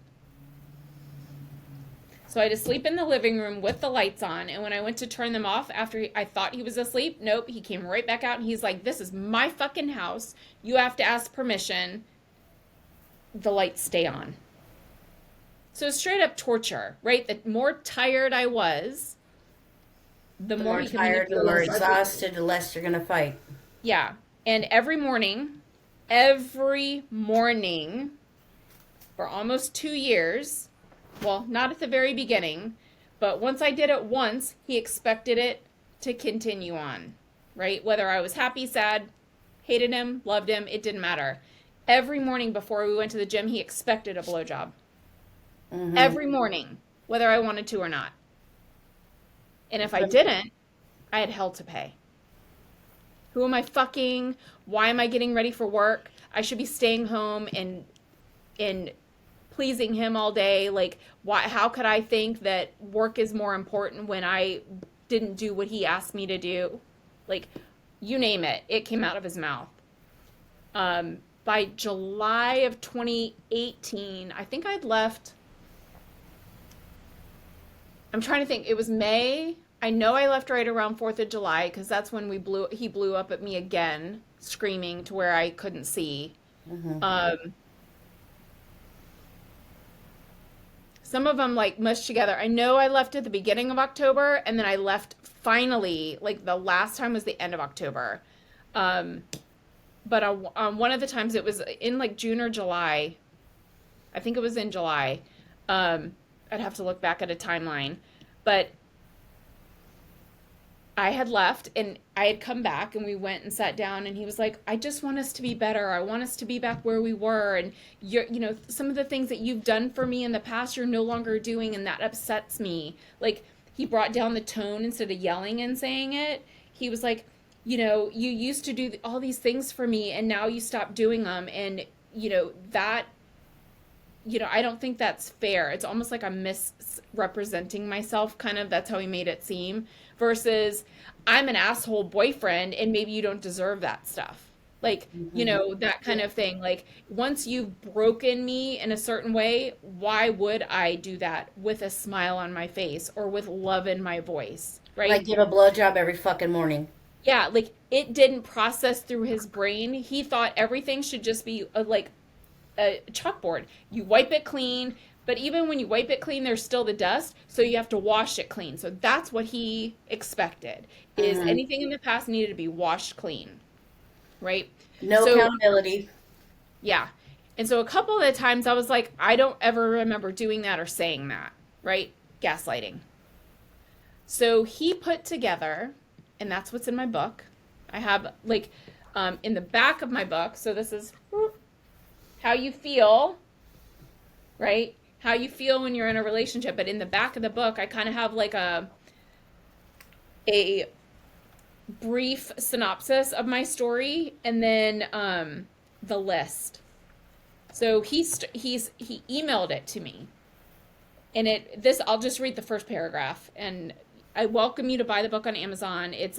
So I had to sleep in the living room with the lights on. And when I went to turn them off after I thought he was asleep, nope, he came right back out and he's like, "This is my fucking house. You have to ask permission. The lights stay on." So straight up torture, right? The more tired I was, the The more more he could tired, the The more manipulate. less I could. exhausted, the less you're gonna fight. Yeah. And every morning for almost 2 years, well, not at the very beginning, but once I did it once, he expected it to continue on, right? Whether I was happy, sad, hated him, loved him, it didn't matter. Every morning before we went to the gym, he expected a blowjob. Mm-hmm. Every morning, whether I wanted to or not. And if I didn't, I had hell to pay. Who am I fucking? Why am I getting ready for work? I should be staying home and pleasing him all day. Like, why? How could I think that work is more important when I didn't do what he asked me to do? Like, you name it, it came out of his mouth. By July of 2018, I think I'd left. I'm trying to think. It was May. I know I left right around 4th of July because that's when he blew up at me again, screaming to where I couldn't see. Mm-hmm. Um, some of them like mushed together. I know I left at the beginning of October and then I left finally, like the last time was the end of October. Um, but on one of the times it was in like June or July. I think it was in July. I'd have to look back at a timeline. But I had left and I had come back and we went and sat down and he was like, "I just want us to be better. I want us to be back where we were. And some of the things that you've done for me in the past, you're no longer doing. And that upsets me." Like he brought down the tone instead of yelling and saying it. He was like, "You used to do all these things for me and now you stopped doing them. And that I don't think that's fair. It's almost like I'm misrepresenting myself, kind of. That's how he made it seem. Versus, I'm an asshole boyfriend, and maybe you don't deserve that stuff." Like, Mhm. that kind of thing. Like, once you've broken me in a certain way, why would I do that with a smile on my face or with love in my voice, Like right? give a blowjob every fucking morning. Yeah, like it didn't process through his brain. He thought everything should just be like a chalkboard. You wipe it clean, but even when you wipe it clean, there's still the dust, so you have to wash it clean. So that's what he expected, is Hmm. anything in the past needed to be washed clean, right? No So accountability. yeah. And so a couple of the times I was like, I don't ever remember doing that or saying that, right? Gaslighting. So he put together, and that's what's in my book. I have like in the back of my book, so this is how you feel, right? How you feel when you're in a relationship. But in the back of the book, I kind of have like a brief synopsis of my story, and then the list. So he emailed it to me, and I'll just read the first paragraph. And I welcome you to buy the book on Amazon. It's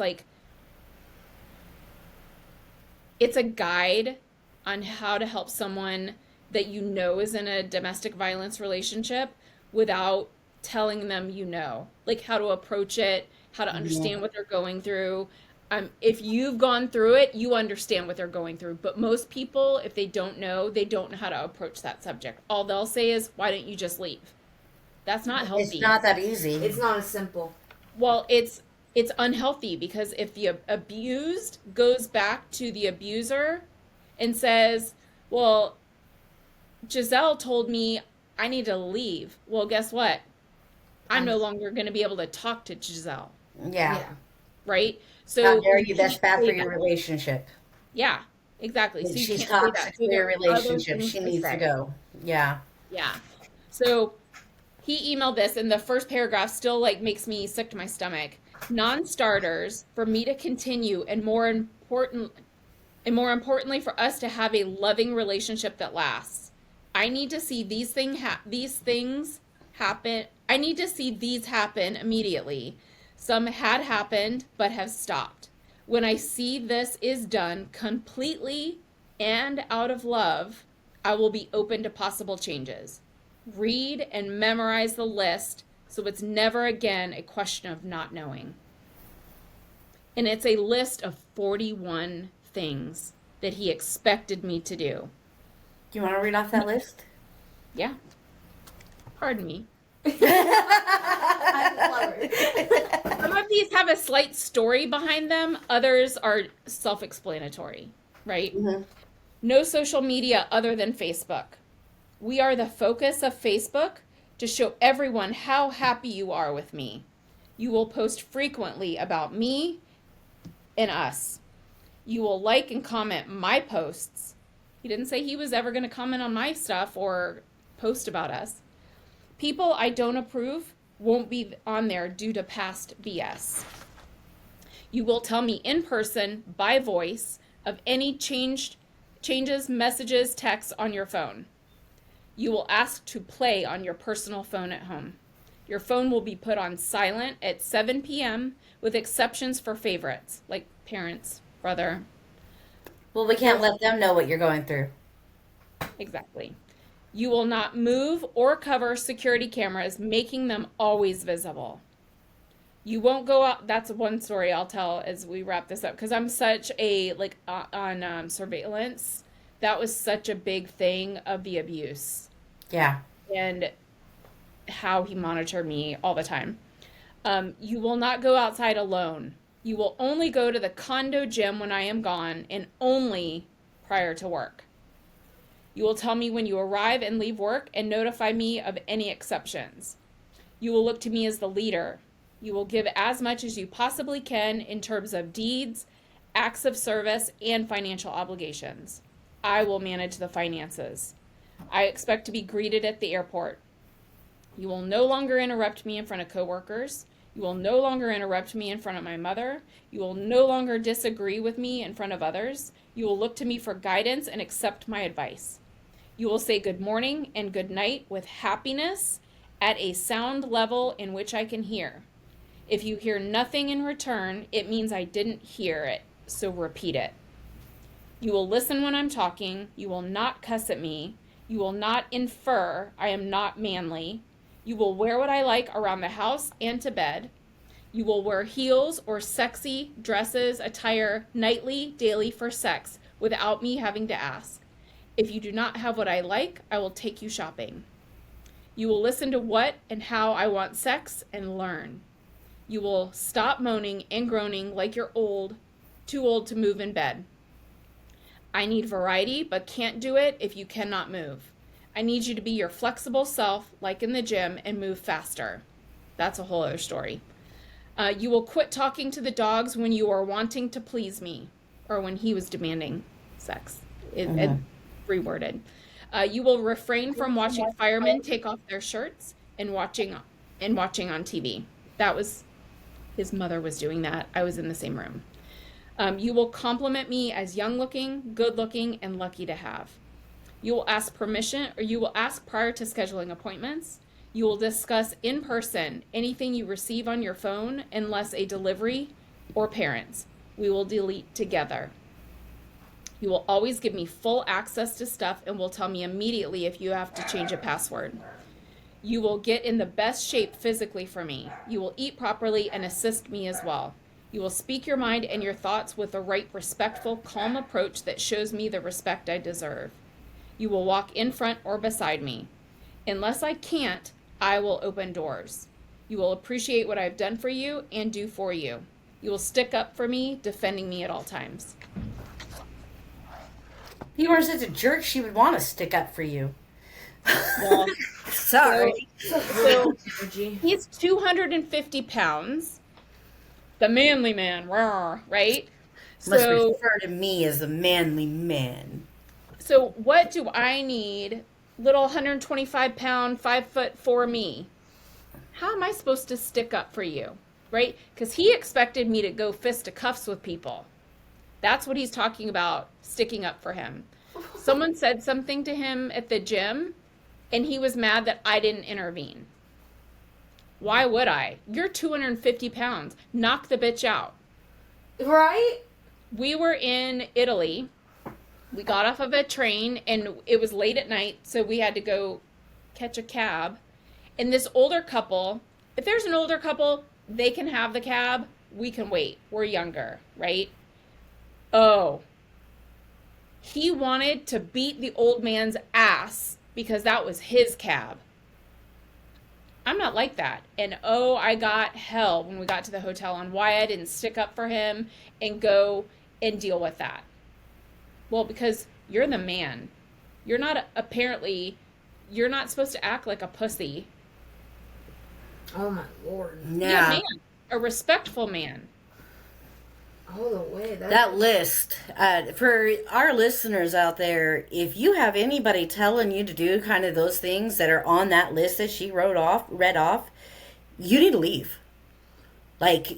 a guide on how to help someone that is in a domestic violence relationship without telling them, like how to approach it, how to Mhm. understand what they're going through. If you've gone through it, you understand what they're going through. But most people, if they don't know how to approach that subject. All they'll say is, why don't you just leave? That's not It's healthy. not that easy. It's not as simple. Well, it's unhealthy because if the abused goes back to the abuser and says, "Well, Jeselle told me I need to leave." Well, guess what? I'm I'm no longer going to be able to talk to Jeselle, Yeah. Yeah. right? How So dare you you? That's can't bad for say your that. relationship. Yeah, exactly. So you She's can't say that. toxic So for your there are other relationship. things She to needs to say. go. Yeah. Yeah. So he emailed this, and the first paragraph still like makes me sick to my stomach. Non-starters for me to continue, and more importantly for us to have a loving relationship that lasts. I need to see these things happen. I need to see these happen immediately. Some had happened but have stopped. When I see this is done completely and out of love, I will be open to possible changes. Read and memorize the list so it's never again a question of not knowing. And it's a list of 41 things that he expected me to do. Do you want to read off that list? Yeah, pardon me. I'm clever. Some of these have a slight story behind them, others are self explanatory, right? Mhm. No social media other than Facebook. We are the focus of Facebook to show everyone how happy you are with me. You will post frequently about me and us. You will like and comment my posts. He didn't say he was ever going to comment on my stuff or post about us. People I don't approve won't be on there due to past BS. You will tell me in person, by voice, of any changes, messages, texts on your phone. You will ask to play on your personal phone at home. Your phone will be put on silent at 7 p.m. with exceptions for favorites, like parents, brother. Well, we can't let them know what you're going through. Exactly. You will not move or cover security cameras, making them always visible. You won't go out. That's one story I'll tell as we wrap this up because I'm such a like on surveillance. That was such a big thing of the abuse Yeah. and how he monitored me all the time. You will not go outside alone. You will only go to the condo gym when I am gone and only prior to work. You will tell me when you arrive and leave work and notify me of any exceptions. You will look to me as the leader. You will give as much as you possibly can in terms of deeds, acts of service, and financial obligations. I will manage the finances. I expect to be greeted at the airport. You will no longer interrupt me in front of coworkers. You will no longer interrupt me in front of my mother. You will no longer disagree with me in front of others. You will look to me for guidance and accept my advice. You will say good morning and good night with happiness at a sound level in which I can hear. If you hear nothing in return, it means I didn't hear it, so repeat it. You will listen when I'm talking. You will not cuss at me. You will not infer I am not manly. You will wear what I like around the house and to bed. You will wear heels or sexy dresses, attire nightly, daily for sex without me having to ask. If you do not have what I like, I will take you shopping. You will listen to what and how I want sex and learn. You will stop moaning and groaning like you're old, too old to move in bed. I need variety, but can't do it if you cannot move. I need you to be your flexible self, like in the gym, and move faster. That's a whole other story. You will quit talking to the dogs when you are wanting to please me, or when he was demanding sex. It reworded. You will refrain from watching firemen take off their shirts and watching on TV. That was his mother was doing that. I was in the same room. You will compliment me as young looking, good looking, and lucky to have. You will ask permission, or you will ask prior to scheduling appointments. You will discuss in person anything you receive on your phone unless a delivery or parents. We will delete together. You will always give me full access to stuff and will tell me immediately if you have to change a password. You will get in the best shape physically for me. You will eat properly and assist me as well. You will speak your mind and your thoughts with the right respectful, calm approach that shows me the respect I deserve. You will walk in front or beside me. Unless I can't, I will open doors. You will appreciate what I've done for you and do for you. You will stick up for me, defending me at all times. If you weren't such a jerk, she would want to stick up for you. Well, Sorry. so he's 250 pounds. The manly man, rawr, right? Must So, refer to me as the manly man. so what do I need? Little 125 pound, 5'4" me. How am I supposed to stick up for you, right? Because he expected me to go fisticuffs with people. That's what he's talking about, sticking up for him. Someone said something to him at the gym, and he was mad that I didn't intervene. Why would I? You're 250 pounds. Knock the bitch out. Right? We were in Italy. We got off of a train, and it was late at night, so we had to go catch a cab. And this older couple, if there's an older couple, they can have the cab. We can wait. We're younger, right? Oh. He wanted to beat the old man's ass because that was his cab. I'm not like that. And oh, I got hell when we got to the hotel on why I didn't stick up for him and go and deal with that. Well, because you're the man. You're not you're not supposed to act like a pussy. Oh my lord. Be a Yeah. man, a respectful man. All the way. That list, for our listeners out there, if you have anybody telling you to do kind of those things that are on that list that she read off, you need to leave. Like,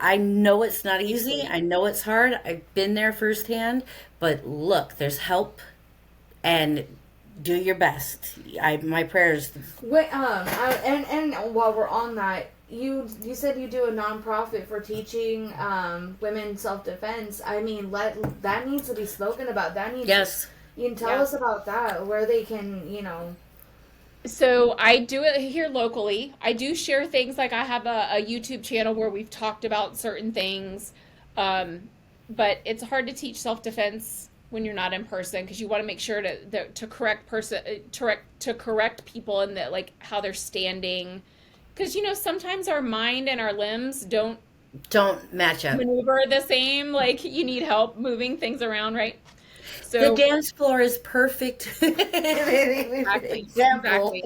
I know it's not easy. I know it's hard. I've been there firsthand. But look, there's help, and do your best. My prayers. Wait, and while we're on that, you said you do a nonprofit for teaching women self-defense. I mean, that needs to be spoken about. Yes. You can tell us about that, where they can, So I do it here locally. I do share things like I have a YouTube channel where we've talked about certain things. But it's hard to teach self-defense when you're not in person because you want to make sure to correct people in that, like, how they're standing. Because, sometimes our mind and our limbs don't match up. maneuver the same. Like, you need help moving things around, right? The So dance floor is perfect. Example. exactly.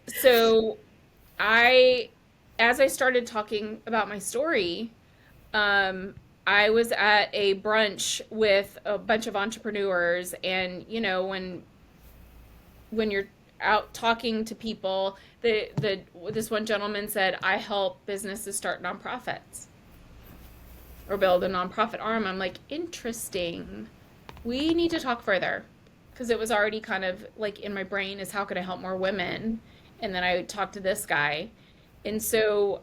So as I started talking about my story, I was at a brunch with a bunch of entrepreneurs, and when you're out talking to people, this one gentleman said, I help businesses start nonprofits or build a nonprofit arm. I'm like, interesting. We need to talk further, because it was already kind of like in my brain is how can I help more women? And then I talked to this guy. And so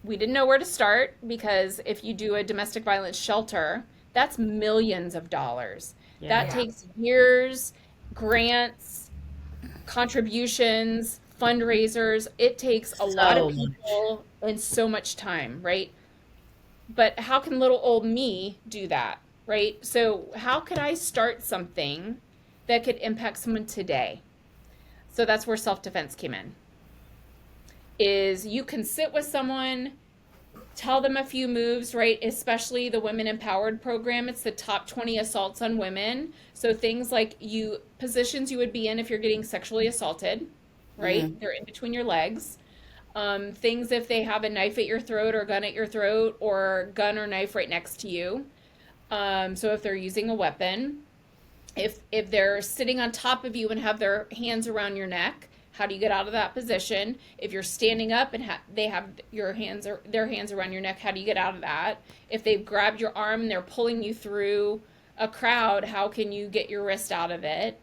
we didn't know where to start, because if you do a domestic violence shelter, That's millions of dollars. Yeah. That Yeah. takes years, grants, contributions, fundraisers. It takes a lot of So much. people and so much time, right? But how can little old me do that, right? So, how could I start something that could impact someone today? So that's where self-defense came in. Is you can sit with someone, tell them a few moves, right? Especially the Women Empowered program. It's the top 20 assaults on women. So things like positions you would be in if you're getting sexually assaulted, right? Hmm. They're in between your legs. Things if they have a knife at your throat or gun at your throat or gun or knife right next to you. So if they're using a weapon, if they're sitting on top of you and have their hands around your neck, how do you get out of that position? If you're standing up and they have their hands around your neck, how do you get out of that? If they've grabbed your arm and they're pulling you through a crowd, how can you get your wrist out of it?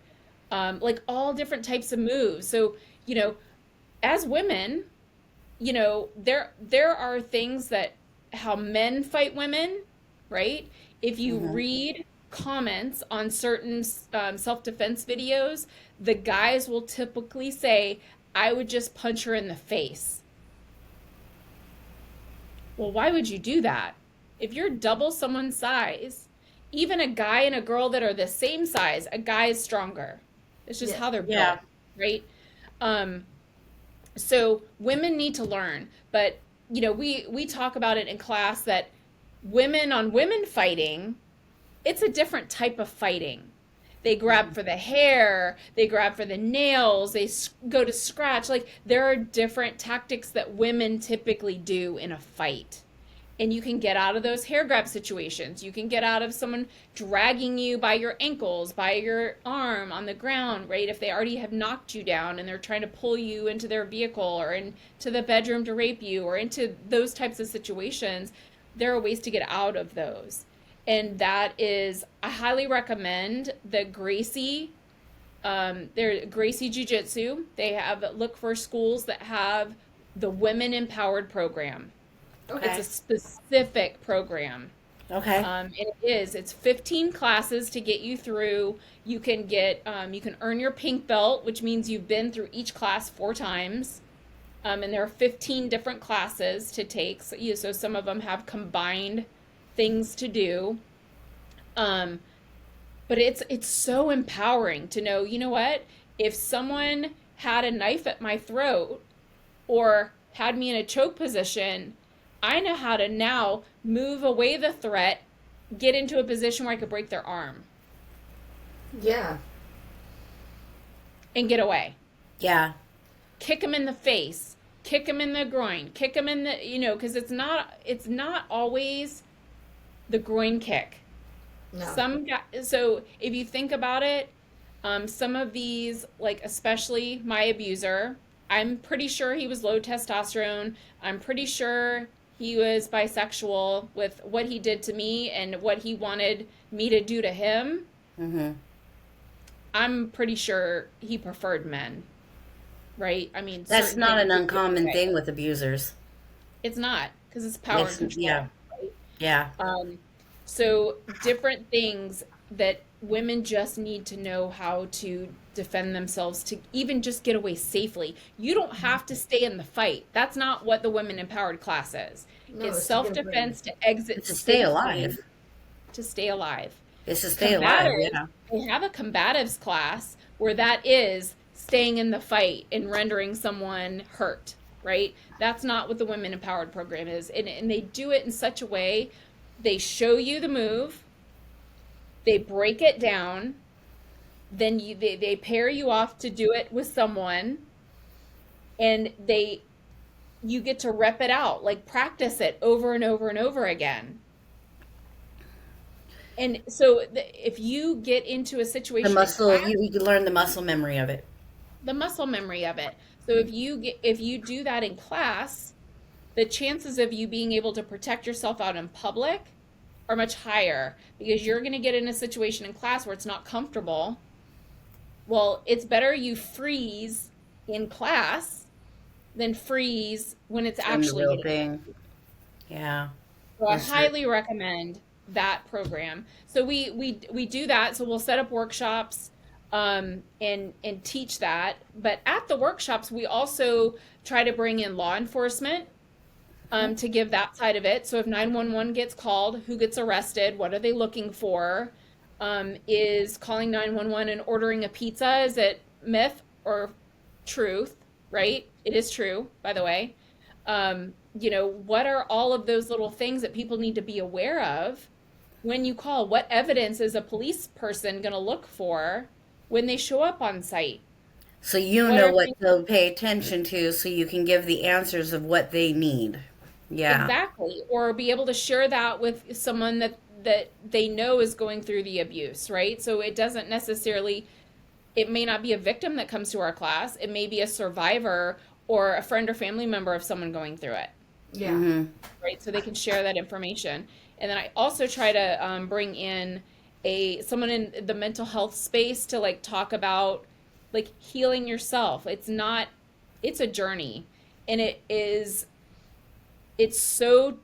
Like all different types of moves. So, you know, as women, there are things that how men fight women, right? If you Hmm. read comments on certain self-defense videos, the guys will typically say, I would just punch her in the face. Well, why would you do that? If you're double someone's size, even a guy and a girl that are the same size, a guy is stronger. It's just Yeah. how they're Yeah. built, right? Um, so women need to learn, but we talk about it in class that women on women fighting, it's a different type of fighting. They grab Hmm. for the hair, they grab for the nails, they go to scratch. Like there are different tactics that women typically do in a fight. And you can get out of those hair grab situations. You can get out of someone dragging you by your ankles, by your arm on the ground, right? If they already have knocked you down and they're trying to pull you into their vehicle or into the bedroom to rape you or into those types of situations, there are ways to get out of those. And that is, I highly recommend the Gracie. They're Gracie Jiu Jitsu. They have look for schools that have the Women Empowered program. It's a Okay. specific program. Okay. And it's 15 classes to get you through. You can earn your pink belt, which means you've been through each class 4 times. And there are 15 different classes to take. So some of them have combined things to do. Um, but it's so empowering to know, you know what? If someone had a knife at my throat or had me in a choke position, I know how to now move away the threat, get into a position where I could break their arm Yeah. and get away. Yeah. Kick them in the face, kick them in the groin, kick them in because it's not always the groin kick. No. So if you think about it, some of these, like especially my abuser, I'm pretty sure he was low testosterone. I'm pretty sure he was bisexual with what he did to me and what he wanted me to do to him. Hmm. I'm pretty sure he preferred men, right? I mean, That's certain not things an would get in the uncommon way. thing with abusers. It's not because it's power and Yeah. control, right? Yeah. Um, so different things that women just need to know how to defend themselves to even just get away safely. You don't have to stay in the fight. That's not what the Women Empowered class is. No, It's it's to get away. self-defense to exit It's to stay safely alive. to stay alive. It's to stay alive. Combatives, Yeah. they have a combatives class where that is staying in the fight and rendering someone hurt, right? That's not what the Women Empowered program is. And they do it in such a way, they show you the move, they break it down, then they pair you off to do it with someone, and you get to rep it out, like practice it over and over and over again. And so if you get into a The situation in muscle, class, you learn the muscle memory of it. the muscle memory of it. So if you do that in class, the chances of you being able to protect yourself out in public are much higher because you're going to get in a situation in class where it's not comfortable. Well, it's better you freeze in class than freeze when it's And the actually real getting. thing. Yeah. So I Yes, sir. highly recommend that program. So we do that. So we'll set up workshops and teach that. But at the workshops, we also try to bring in law enforcement to give that side of it. So if 911 gets called, who gets arrested? What are they looking for? Is calling 911 and ordering a pizza, is it myth or truth? Right? It is true, by the way. What are all of those little things that people need to be aware of when you call? What evidence is a police person going to look for when they show up on site? So you What know are what things to pay attention to so you can give the answers of what they need. Yeah. exactly, or be able to share that with someone that they know is going through the abuse, right? So it doesn't necessarily, it may not be a victim that comes to our class. It may be a survivor or a friend or family member of someone going through it, Yeah. right? So they can share that information. And then I also try to bring in someone in the mental health space to like talk about like healing yourself. It's a journey, and it's so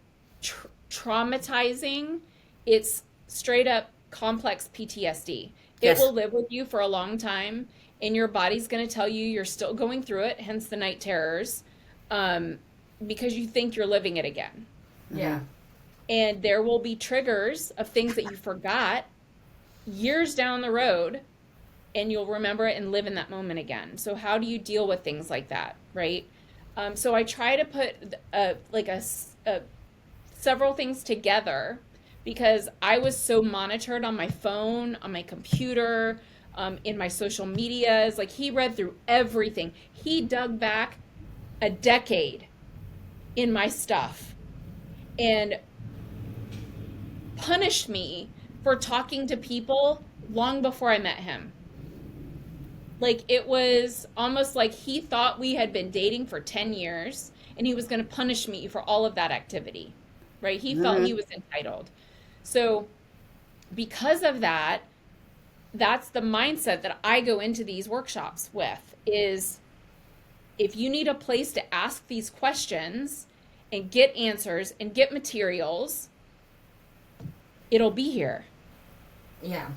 traumatizing. It's straight up complex PTSD. It Yes. will live with you for a long time, and your body's going to tell you you're still going through it, hence the night terrors, because you think you're living it again. Yeah. And there will be triggers of things that you forgot years down the road, and you'll remember it and live in that moment again. So how do you deal with things like that, right? So I try to put several things together because I was so monitored on my phone, on my computer, in my social medias. Like he read through everything. He dug back a decade in my stuff and punished me for talking to people long before I met him. Like it was almost like he thought we had been dating for 10 years and he was going to punish me for all of that activity, right? He felt he was entitled. So because of that, that's the mindset that I go into these workshops with is if you need a place to ask these questions and get answers and get materials, it'll be here. Yeah.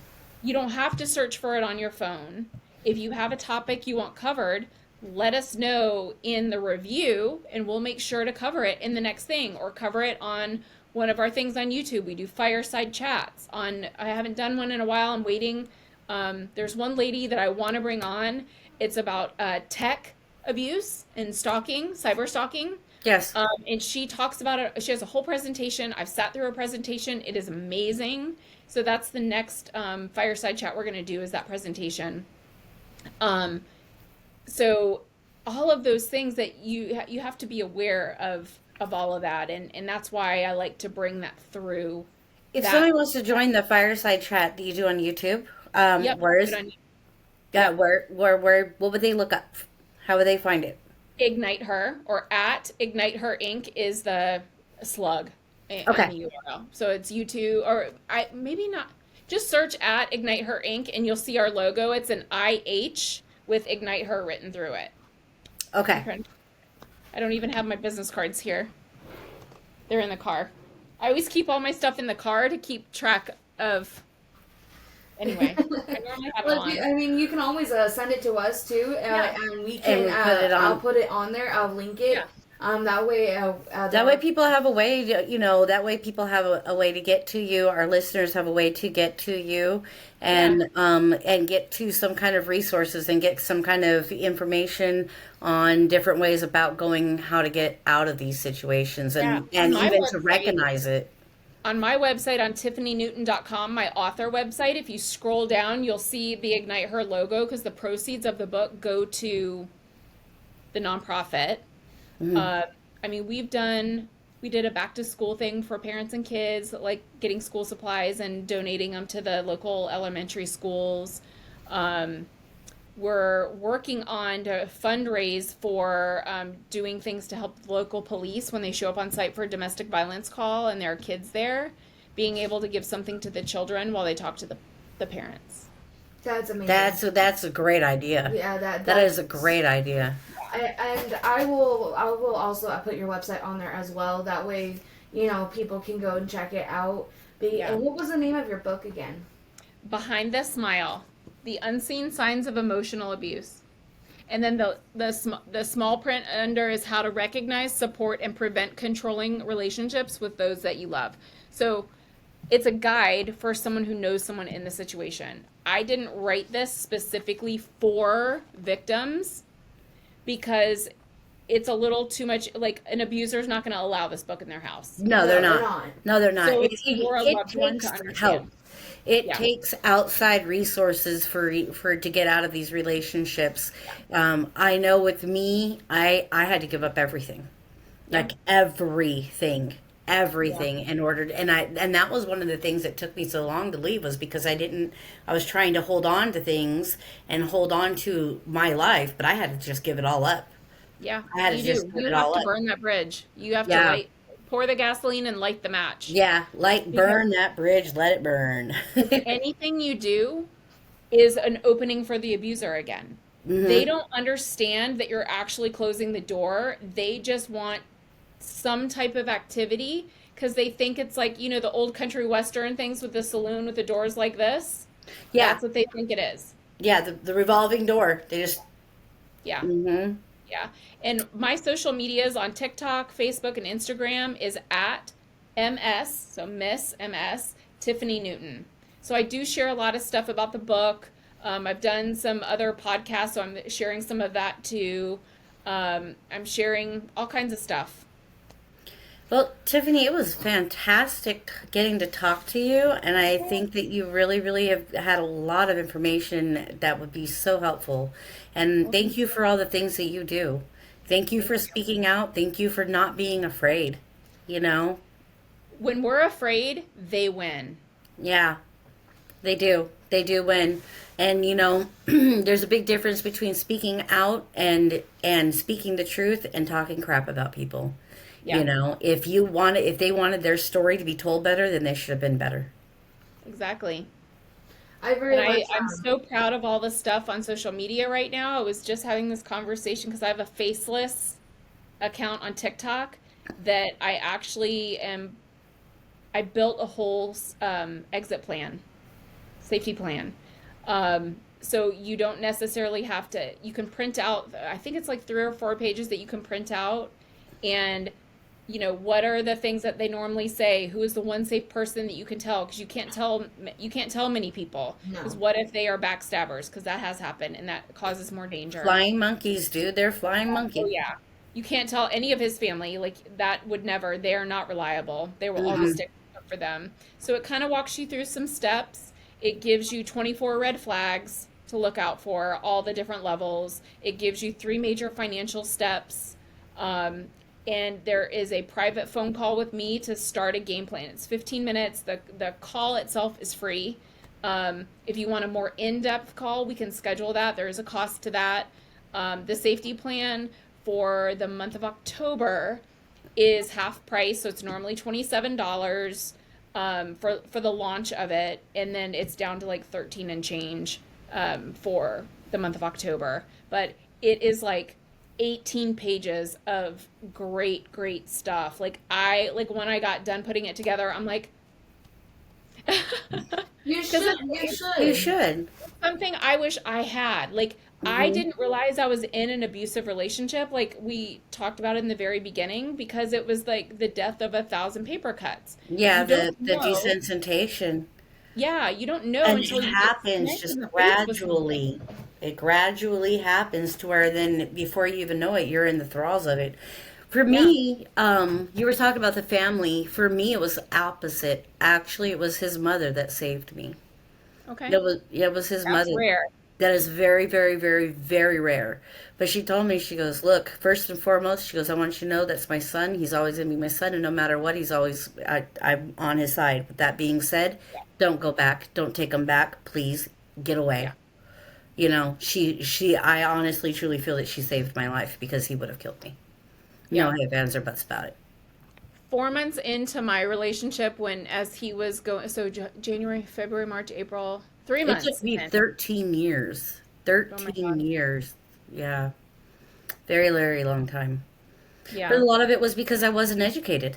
You don't have to search for it on your phone. If you have a topic you want covered, let us know in the review and we'll make sure to cover it in the next thing or cover it on one of our things on YouTube. We do fireside chats I haven't done one in a while. I'm waiting. There's one lady that I want to bring on. It's about tech abuse and stalking, cyber stalking. Yes. And she talks about it. She has a whole presentation. I've sat through her presentation. It is amazing. So that's the next fireside chat we're going to do is that presentation. So all of those things that you have to be aware of all of that. And that's why I like to bring that through. If That, somebody wants to join the fireside chat that you do on YouTube, yep. where is Good on you. where what would they look up? How would they find it? Ignite Her or at Ignite Her Inc. is the slug in Okay. the URL. So it's YouTube or maybe not. Just search at Ignite Her Inc. and you'll see our logo. It's an IH with Ignite Her written through it. Okay. I don't even have my business cards here. They're in the car. I always keep all my stuff in the car to keep track of. Anyway, I normally have it Well, on. I mean, you can always send it to us too, Yeah. and we can. And we put it on. I'll put it on there. I'll link it. Yeah. That way. That way people have a way to, that way people have a way to get to you. Our listeners have a way to get to you and get to some kind of resources and get some kind of information on different ways about how to get out of these situations and On my even to website- recognize it. On my website, on TiffanyNewton.com, my author website, if you scroll down, you'll see the Ignite Her logo because the proceeds of the book go to the nonprofit. I mean, we did a back to school thing for parents and kids, like getting school supplies and donating them to the local elementary schools. We're working on to fundraise for doing things to help the local police when they show up on site for a domestic violence call and there are kids there, being able to give something to the children while they talk to the parents. That's amazing. That's a great idea. Yeah, That is a great idea. I will also put your website on there as well. That way, people can go and check it out. Yeah. And what was the name of your book again? Behind the Smile: The Unseen Signs of Emotional Abuse. And then the small print under is how to recognize, support, and prevent controlling relationships with those that you love. So it's a guide for someone who knows someone in the situation. I didn't write this specifically for victims because it's a little too much. Like, an abuser is not going to allow this book in their house. No, they're not. No, they're not. So it's for a loved one to takes understand. help. It Yeah. takes outside resources for to get out of these relationships. I know with me, I had to give up everything, like everything, in order to, and that was one of the things that took me so long to leave, was because I was trying to hold on to things and hold on to my life, but I had to just give it all up. Yeah, I had to you just do. give You it have all to up. burn that bridge. You have Yeah. to pour the gasoline and light the match. Yeah, burn that bridge, let it burn. Anything you do is an opening for the abuser again. They don't understand that you're actually closing the door. They just want some type of activity because they think it's like, the old country western things with the saloon with the doors like this. Yeah, That's what they think it is. yeah, the revolving door. They just. Yeah. Mm-hmm. Yeah. And my social medias on TikTok, Facebook, and Instagram is at MS, so Miss MS, Tiffiny Newton. So I do share a lot of stuff about the book. I've done some other podcasts, so I'm sharing some of that too. I'm sharing all kinds of stuff. Well, Tiffany, it was fantastic getting to talk to you, and I think that you really, really have had a lot of information that would be so helpful. And thank you for all the things that you do. Thank you for speaking out. Thank you for not being afraid. When we're afraid, they win. Yeah, they do. They do win. And there's a big difference between speaking out and speaking the truth and talking crap about people. Yeah. If they wanted their story to be told better, then they should have been better. Exactly. I'm I'm so proud of all the stuff on social media right now. I was just having this conversation because I have a faceless account on TikTok that I built a whole exit plan, safety plan. So you don't necessarily have to, you can print out, I think it's like 3 or 4 pages that you can print out, and what are the things that they normally say? Who is the one safe person that you can tell? Because you can't tell many people. Because what if they are backstabbers? Because that has happened, and that causes more danger. Flying monkeys, dude. They're flying monkeys. Oh yeah, you can't tell any of his family. Like, that would never. They are not reliable. They will always stick up for them. So it kind of walks you through some steps. It gives you 24 red flags to look out for, all the different levels. It gives you 3 major financial steps. And there is a private phone call with me to start a game plan. It's 15 minutes. The call itself is free. If you want a more in-depth call, we can schedule that. There is a cost to that. The safety plan for the month of October is half price, so it's normally $27 for the launch of it, and then it's down to like 13 and change for the month of October. But it is like 18 pages of great stuff. Like, when I got done putting it together, I'm like, you should. Something I wish I had. Like, I didn't realize I was in an abusive relationship, like we talked about in the very beginning, because it was like the death of 1,000 paper cuts. Yeah, You the don't know. desensitization. Yeah, you don't know And until it you happens get just in the face with something. gradually. It gradually happens to where then before you even know it, you're in the thralls of it. For Yeah. me, you were talking about the family. For me, it was opposite. Actually, it was his mother that saved me. Okay. It was his That's mother. rare. That is very, very, very, very rare. But she told me, she goes, look, first and foremost, she goes, I want you to know that's my son. He's always going to be my son. And no matter what, I'm on his side. With that being said, don't go back. Don't take him back. Please get away. Yeah. I honestly, truly feel that she saved my life because he would have killed me. Yeah. No ifs, ands, or buts about it. 4 months into my relationship, as he was going, so January, February, March, April, 3 It months. took me in. 13 years. 13 years. Yeah. Very, very long time. Yeah. But a lot of it was because I wasn't educated.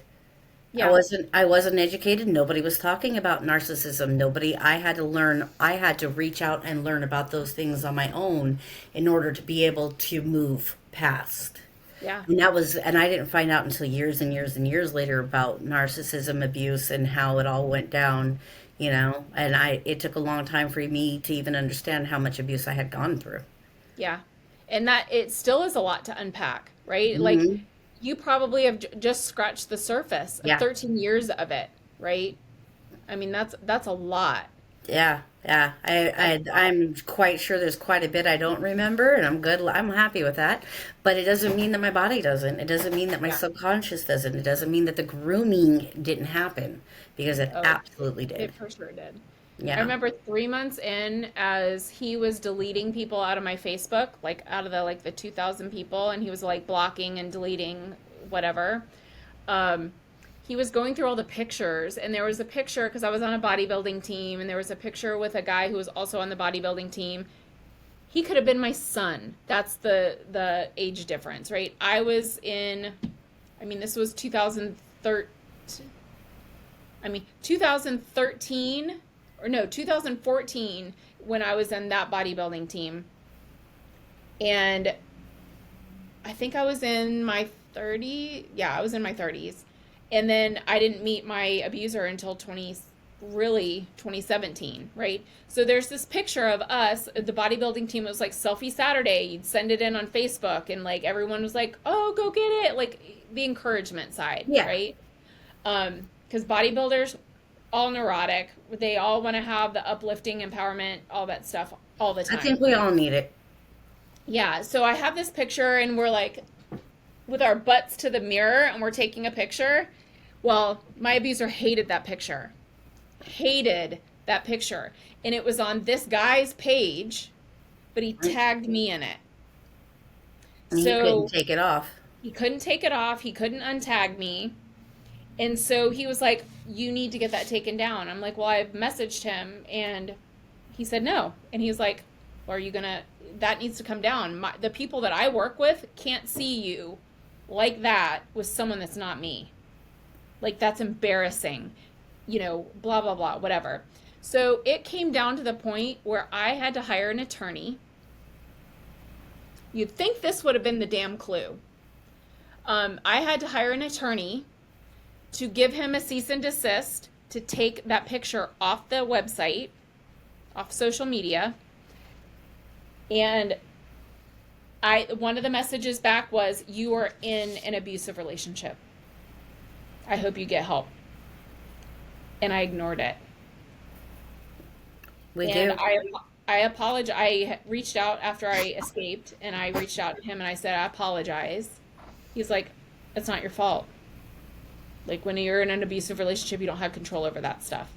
Yeah. I wasn't educated. Nobody was talking about narcissism. Nobody I had to learn I had to reach out and learn about those things on my own in order to be able to move past. Yeah. And I didn't find out until years and years and years later about narcissism abuse and how it all went down, and it took a long time for me to even understand how much abuse I had gone through. Yeah. And that it still is a lot to unpack, right? Like Hmm. you probably have just scratched the surface of Yeah. 13 years of it, right? I mean, that's a lot. Yeah, yeah. That's a lot. I'm quite sure there's quite a bit I don't remember, and I'm good. I'm happy with that. But it doesn't mean that my body doesn't. It doesn't mean that my Yeah. subconscious doesn't. It doesn't mean that the grooming didn't happen because it Oh, absolutely did. it for sure did. I Yeah. remember 3 months in, as he was deleting people out of my Facebook, like out of the 2,000 people, and he was like blocking and deleting whatever. Um, he was going through all the pictures, and there was a picture because I was on a bodybuilding team, and there was a picture with a guy who was also on the bodybuilding team. He could have been my son. That's the age difference, right? I was in, I mean, this was 2013. I mean, 2013 or no, 2014 when I was in that bodybuilding team. And I think I was in my 30, yeah, I was in my 30s. And then I didn't meet my abuser until 2017, right? So there's this picture of us, the bodybuilding team. It was like selfie Saturday. You'd send it in on Facebook and like everyone was like, "Oh, go get it." Like the encouragement side, Yeah. right? Because bodybuilders all neurotic. They all want to have the uplifting, empowerment, all that stuff all the I time. think we all need it. Yeah, so I have this picture and we're like with our butts to the mirror and we're taking a picture. Well, my abuser hated that picture. Hated that picture. And it was on this guy's page, but he tagged me in it. And he couldn't So take it off. he couldn't take it off. He couldn't untag me. And so he was like, "You need to get that taken down." I'm like, "Well, I've messaged him and he said no." And he was like, "Well, are you gonna, that needs to come down. The people that I work with can't see you like that with someone that's not me. Like, that's embarrassing, blah, blah, blah, whatever." So it came down to the point where I had to hire an attorney. You'd think this would have been the damn clue. I had to hire an attorney to give him a cease and desist to take that picture off the website, off social media. And one of the messages back was, "You are in an abusive relationship. I hope you get help." And I ignored it. We And do. I apologize. I reached out after I escaped and I reached out to him and I said, "I apologize." He's like, "It's not your fault. Like when you're in an abusive relationship, you don't have control over that stuff."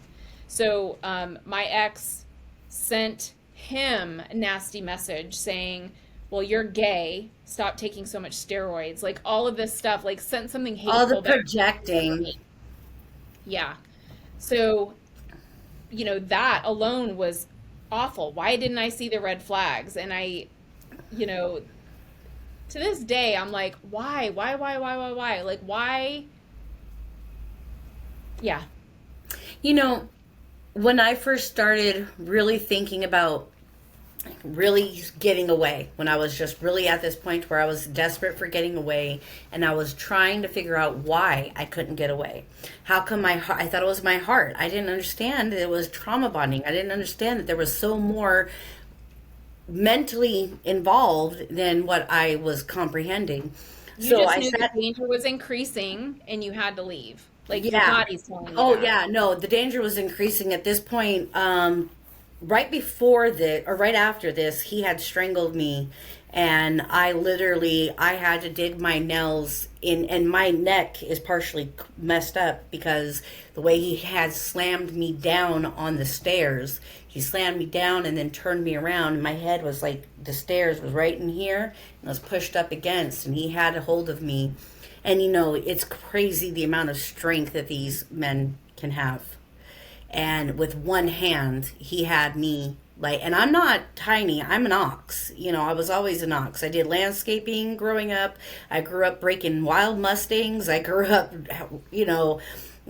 So my ex sent him a nasty message saying, "Well, you're gay. Stop taking so much steroids." Like all of this stuff, like sent something All the hateful back to projecting. me. Yeah. So, that alone was awful. Why didn't I see the red flags? And you know, to this day, I'm like, why? Like, why? Yeah. You know, when I first started really thinking about really getting away, when I was just really at this point where I was desperate for getting away, and I was trying to figure out why I couldn't get away. How come my heart? I thought it was my heart. I didn't understand that it was trauma bonding. I didn't understand that there was so more mentally involved than what I was comprehending. You So just I knew the sat. danger was increasing and you had to leave. Like your Yeah. body's telling you Oh that. yeah, no, the danger was increasing at this point. Right before this, or right after this, he had strangled me, and I had to dig my nails in, and my neck is partially messed up because the way he had slammed me down on the stairs. He slammed me down and then turned me around, and my head was like, the stairs was right in here, and I was pushed up against, and he had a hold of me. And it's crazy the amount of strength that these men can have. And with one hand, he had me Like, and I'm not tiny. I'm an ox. You know, I was always an ox. I did landscaping growing up. I grew up breaking wild mustangs. I grew up, you know,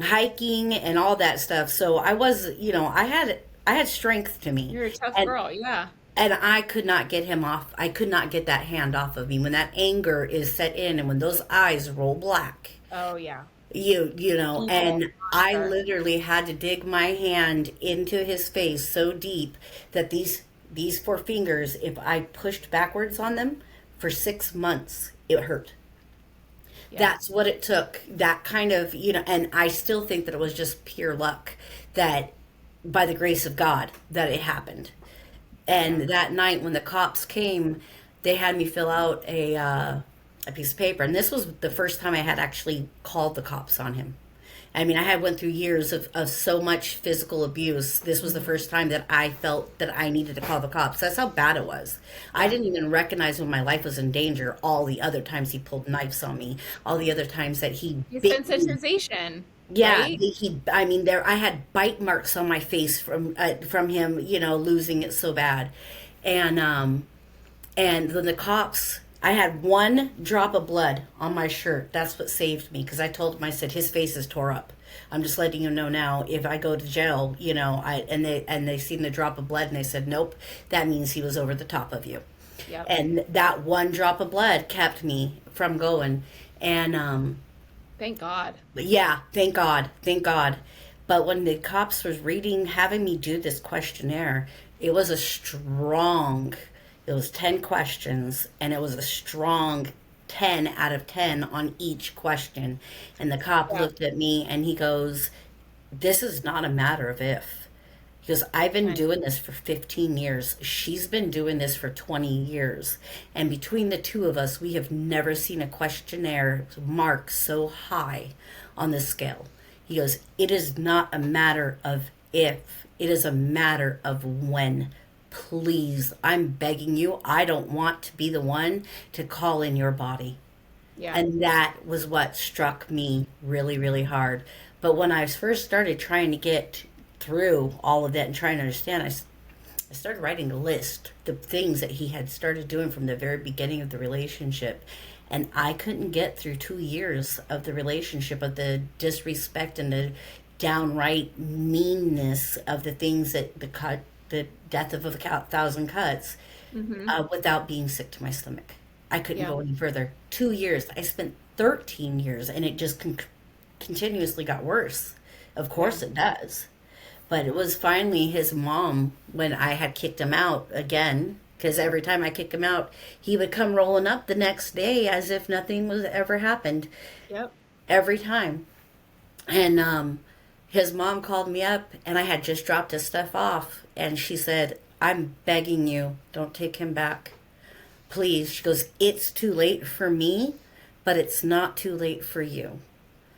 hiking and all that stuff. So I was, you know, I had strength to me. You're a tough And girl. Yeah. and I could not get him off. I could not get that hand off of me when that anger is set in and when those eyes roll black. Oh, yeah. You know, Evil and I monster. literally had to dig my hand into his face so deep that these four fingers, if I pushed backwards on them for 6 months, it hurt. Yeah. That's what it took. That kind of, you know, and I still think that it was just pure luck that by the grace of God that it happened. Yeah. And that night when the cops came, they had me fill out a piece of paper, and this was the first time I had actually called the cops on him. I mean, I had went through years of so much physical abuse. This was the Hmm. first time that I felt that I needed to call the cops. That's how bad it was. I Yeah. didn't even recognize when my life was in danger. All the other times he pulled knives on me, all the other times that he bit me. Desensitization, Yeah, right? he. I mean, there. I had bite marks on my face from him. You know, losing it so bad, and and then the cops. I had one drop of blood on my shirt. That's what saved me because I told him. I said his face is tore up. I'm just letting you know now. If I go to jail, you know, I and they seen the drop of blood and they said nope. That means he was over the top of you, Yep. and that one drop of blood kept me from going. And Thank God. but yeah, thank God. But when the cops was reading, having me do this questionnaire, it was a strong, it was 10 questions, and it was a strong 10 out of 10 on each question. And the cop Yeah. looked at me and he goes, this is not a matter of if. He goes, I've been Right. doing this for 15 years. She's been doing this for 20 years. And between the two of us, we have never seen a questionnaire mark so high on the scale. He goes, it is not a matter of if, it is a matter of when. Please, I'm begging you. I don't want to be the one to call in your body. Yeah. And that was what struck me really, really hard. But when I first started trying to get through all of that and trying to understand, I started writing a list, the things that he had started doing from the very beginning of the relationship. And I couldn't get through 2 years of the relationship, of the disrespect and the downright meanness of the things that the death of a thousand cuts, Hmm. without being sick to my stomach. I couldn't Yeah. go any further. 2 years. I spent 13 years, and it just continuously got worse. Of Yeah. course it does. But it was finally his mom when I had kicked him out again. Because every time I kicked him out, he would come rolling up the next day as if nothing was ever happened. Yep. Every time. And his mom called me up, and I had just dropped his stuff off. And she said, I'm begging you, don't take him back. Please. She goes, it's too late for me, but it's not too late for you.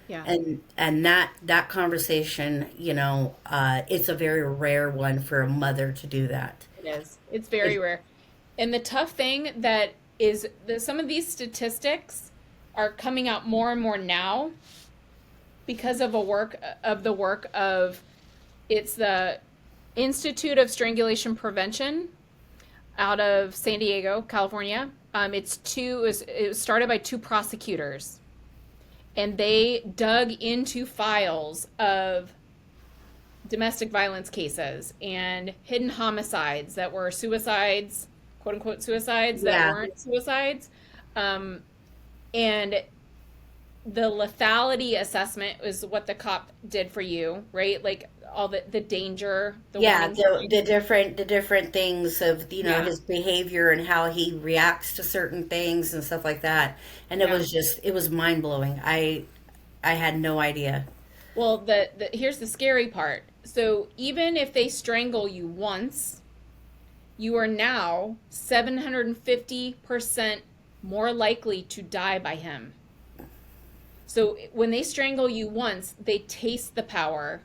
Yeah. And that conversation, you know, it's a very rare one for a mother to do that. It is. It's very It, rare. And the tough thing that is that some of these statistics are coming out more and more now because of the work of it's the Institute of Strangulation Prevention out of San Diego, California. It was started by two prosecutors, and they dug into files of domestic violence cases and hidden homicides that were suicides, quote unquote suicides that yeah, weren't suicides. Um, and the lethality assessment is what the cop did for you, right? Like all the danger, the yeah, warning signs. the different things of, you know, Yeah, his behavior and how he reacts to certain things and stuff like that. And yeah. it was mind blowing. I had no idea. Well, here's the scary part. So even if they strangle you once, you are now 750% more likely to die by him. So when they strangle you once, they taste the power.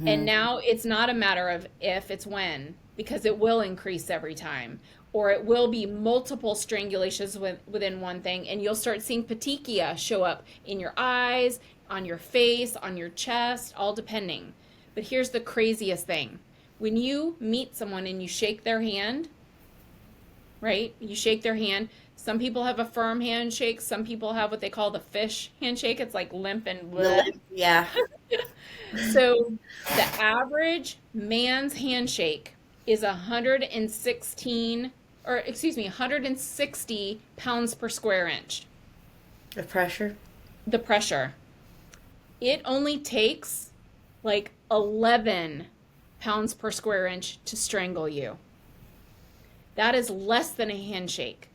And Hmm. now it's not a matter of if, it's when, because it will increase every time. Or it will be multiple strangulations within one thing. And you'll start seeing petechia show up in your eyes, on your face, on your chest, all depending. But here's the craziest thing. when you meet someone and you shake their hand, right? You shake their hand. Some people have a firm handshake. Some people have what they call the fish handshake. It's like limp and bleh. Yeah. So the average man's handshake is 116, or excuse me, 160 pounds per square inch. The pressure. The pressure. It only takes like 11 pounds per square inch to strangle you. That is less than a handshake.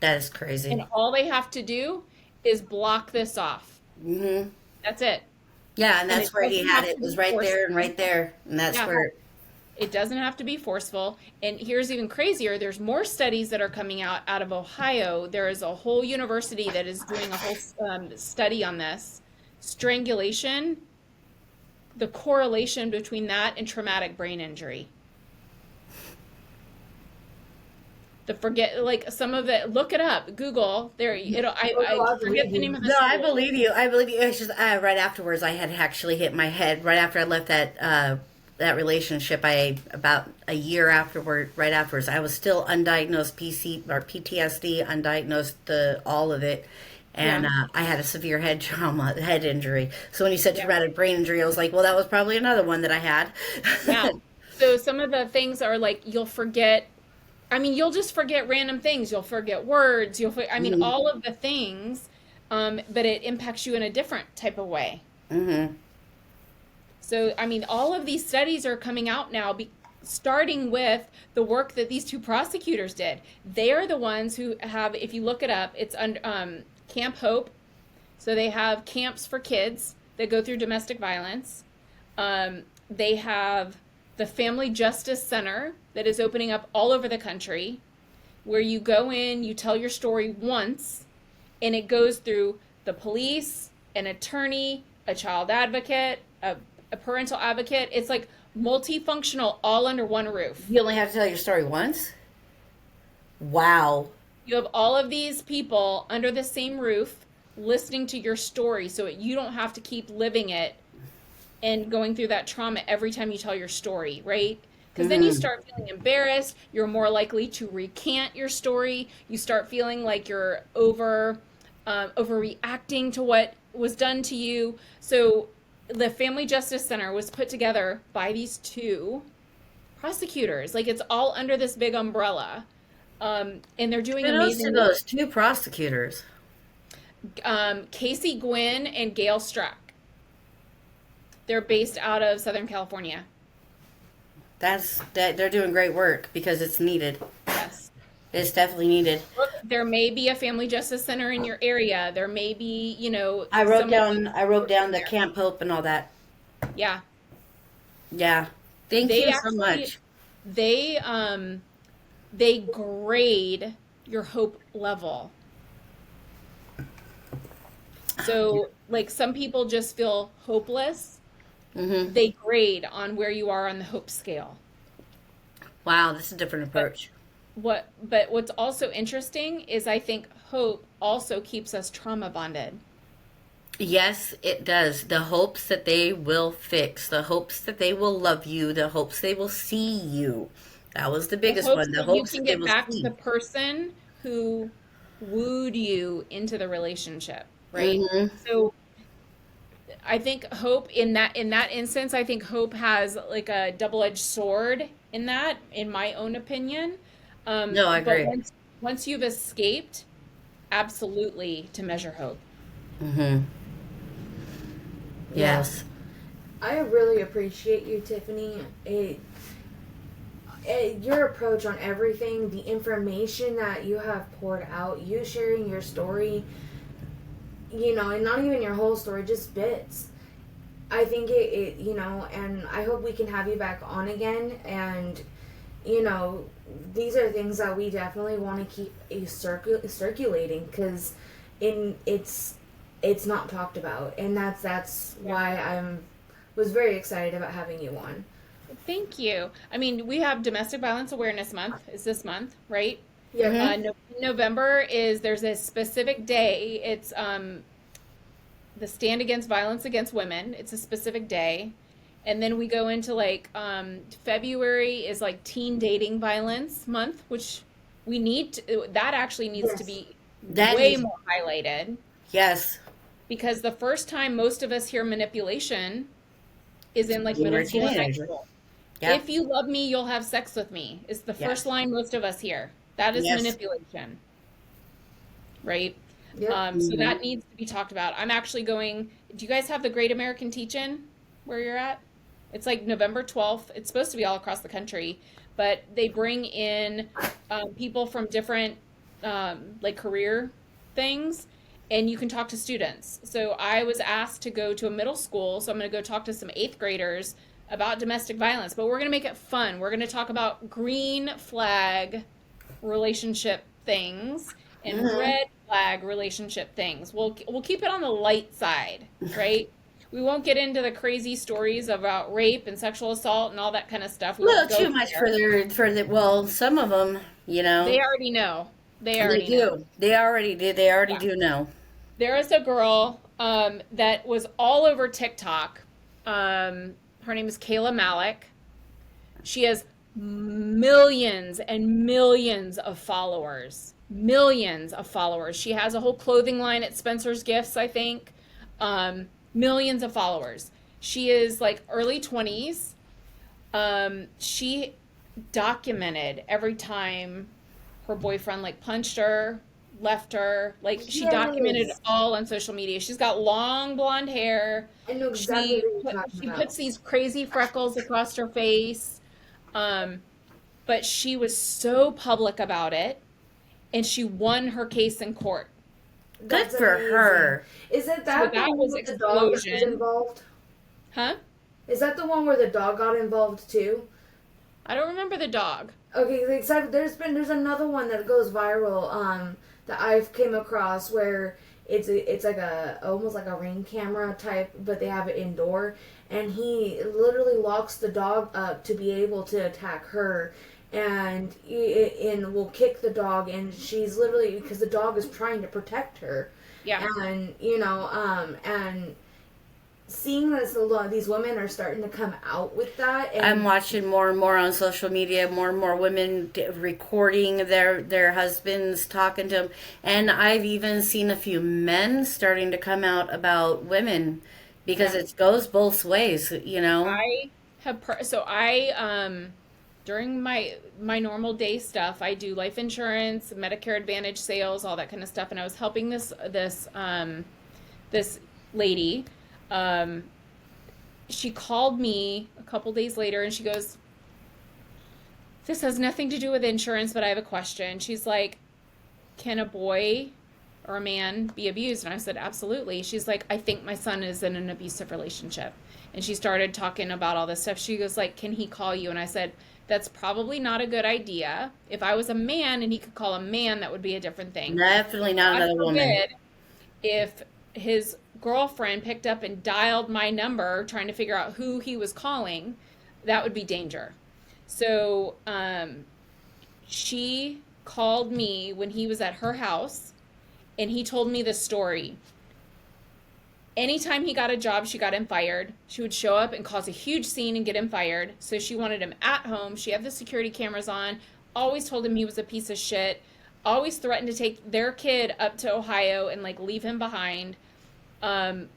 That is crazy. And all they have to do is block this off. Mm-hmm. That's it. Yeah, and And that's it where he doesn't had have it. to It was be right forceful. there and right there. And that's Yeah. where. It doesn't have to be forceful. And here's even crazier. There's more studies that are coming out of Ohio. There is a whole university that is doing a whole study on this. Strangulation, the correlation between that and traumatic brain injury. Like some of it, look it up, Google. There, I forget the name of the No, I school. believe you. I believe you. It's just right afterwards, I had actually hit my head. Right after I left that relationship, about a year afterward, right afterwards, I was still undiagnosed PTSD, undiagnosed all of it, and Yeah. I had a severe head injury. So when you said traumatic brain injury, I was like, well, that was probably another one that I had. Yeah. So some of the things are like you'll forget. I mean, you'll just forget random things. You'll forget words. I mean, all of the things, but it impacts you in a different type of way. Mm-hmm. So, I mean, all of these studies are coming out now, starting with the work that these two prosecutors did. They are the ones who have, if you look it up, it's Camp Hope. So they have camps for kids that go through domestic violence. They have the Family Justice Center that is opening up all over the country, where you go in, you tell your story once, and it goes through the police, an attorney, a child advocate, a parental advocate. It's like multifunctional, all under one roof. You only have to tell your story once? Wow. You have all of these people under the same roof listening to your story so you don't have to keep living it and going through that trauma every time you tell your story, right? Because then you start feeling embarrassed. You're more likely to recant your story. You start feeling like you're overreacting to what was done to you. So the Family Justice Center was put together by these two prosecutors. Like, it's all under this big umbrella. And they're doing amazing to those two prosecutors. Casey Gwynn and Gail Strack. They're based out of Southern California. They're doing great work because it's needed. Yes. It's definitely needed. Look, there may be a Family Justice Center in your area. There may be, I wrote down the Camp Hope and all that. Yeah. Yeah. Thank you so much. They grade your hope level. So, like, some people just feel hopeless. Mm-hmm. They grade on where you are on the hope scale. Wow, that's a different approach. But what's also interesting is I think hope also keeps us trauma bonded. Yes, it does. The hopes that they will fix, the hopes that they will love you, the hopes they will see you. That was the biggest one. The hopes you can that they get will back to see. the person who wooed you into the relationship, right? Mm-hmm. So I think hope in that instance, I think hope has like a double-edged sword in that, in my own opinion. No, I agree. But once you've escaped, absolutely to measure hope. Mm-hmm. Yes. I really appreciate you, Tiffany. Your approach on everything, the information that you have poured out, you sharing your story, and not even your whole story, just bits. I think and I hope we can have you back on again. And, these are things that we definitely want to keep circulating because it's not talked about. And that's why was very excited about having you on. Thank you. I mean, we have Domestic Violence Awareness Month. Is this month, right? Yeah. November there's a specific day. It's the Stand Against Violence Against Women. It's a specific day. And then we go into like February is like teen dating violence month, which that actually needs to Yes. be That way needs, more highlighted, yes, because the first time most of us hear manipulation is in like when you're middle a school and high teenager. school. Yeah. If you love me, you'll have sex with me is the first Yes. line most of us hear. That is Yes. manipulation, right? Yep. So Hmm. that needs to be talked about. I'm actually going. Do you guys have the Great American Teach-In where you're at? It's like November 12th. It's supposed to be all across the country, but they bring in people from different like career things, and you can talk to students. So I was asked to go to a middle school, so I'm going to go talk to some eighth graders about domestic violence, but we're going to make it fun. We're going to talk about green flag relationship things and Hmm. red flag relationship things. We'll keep it on the light side, right? We won't get into the crazy stories about rape and sexual assault and all that kind of stuff. A We won't little go too much there. for the, well, some of them, They already know. They they already know. do. They already do. They already Yeah. do know. There is a girl that was all over TikTok. Her name is Kayla Malik. She has millions and millions of followers. Millions of followers. She has a whole clothing line at Spencer's Gifts, I think. Millions of followers. She is like early 20s. She documented every time her boyfriend like punched her, left her. Like she documented it Yes. all on social media. She's got long blonde hair. I know exactly what you're talking She about. puts these crazy freckles across her face. Um, but she was so public about it, and she won her case in court. Good That's for amazing. her. Is it So that the that one was with the dog that was explosion. involved? Huh? Is that the one where the dog got involved too? I don't remember the dog. Okay, except there's another one that goes viral that I've came across where it's like a almost like a ring camera type, but they have it indoor, and he literally locks the dog up to be able to attack her, and will kick the dog, and she's literally because the dog is trying to protect her, Yeah. and and seeing this a lot, these women are starting to come out with that, I'm and watching more and more on social media, more and more women recording their husbands talking to them, and I've even seen a few men starting to come out about women because Yeah. it goes both ways, you know. I so I during my normal day stuff, I do life insurance, Medicare Advantage sales, all that kind of stuff, and I was helping this lady. Um, she called me a couple days later, and she goes, "This has nothing to do with insurance, but I have a question." She's like, "Can a boy or a man be abused?" And I said, "Absolutely." She's like, "I think my son is in an abusive relationship." And she started talking about all this stuff. She goes like, "Can he call you?" And I said, "That's probably not a good idea. If I was a man and he could call a man, that would be a different thing. Definitely not God another woman. forbid if his girlfriend picked up and dialed my number trying to figure out who he was calling, that would be danger." So she called me when he was at her house, and he told me the story. Anytime he got a job, she got him fired. She would show up and cause a huge scene and get him fired. So she wanted him at home. She had the security cameras on, always told him he was a piece of shit, always threatened to take their kid up to Ohio and like leave him behind.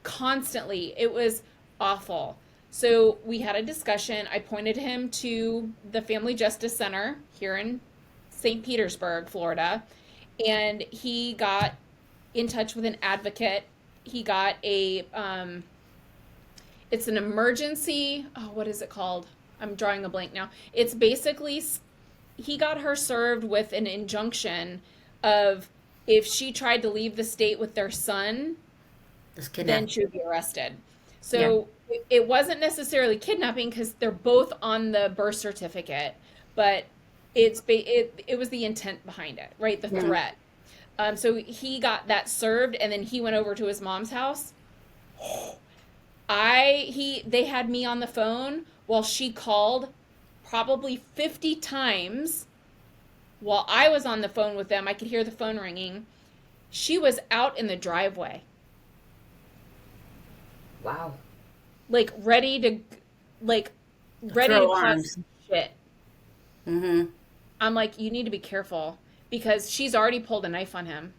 Constantly. It was awful. So we had a discussion. I pointed him to the Family Justice Center here in St. Petersburg, Florida, and he got in touch with an advocate. He got it's an emergency, oh, what is it called? I'm drawing a blank now. It's basically, he got her served with an injunction of if she tried to leave the state with their son, This then kidnapping. she would be arrested. Yeah. So it wasn't necessarily kidnapping because they're both on the birth certificate, but it was the intent behind it, right? The yeah. threat. So he got that served, and then he went over to his mom's house. They had me on the phone while she called probably 50 times while I was on the phone with them. I could hear the phone ringing. She was out in the driveway, Wow. like ready to like ready to Throw cause arms. some shit. Mm-hmm. I'm like, you need to be careful because she's already pulled a knife on him.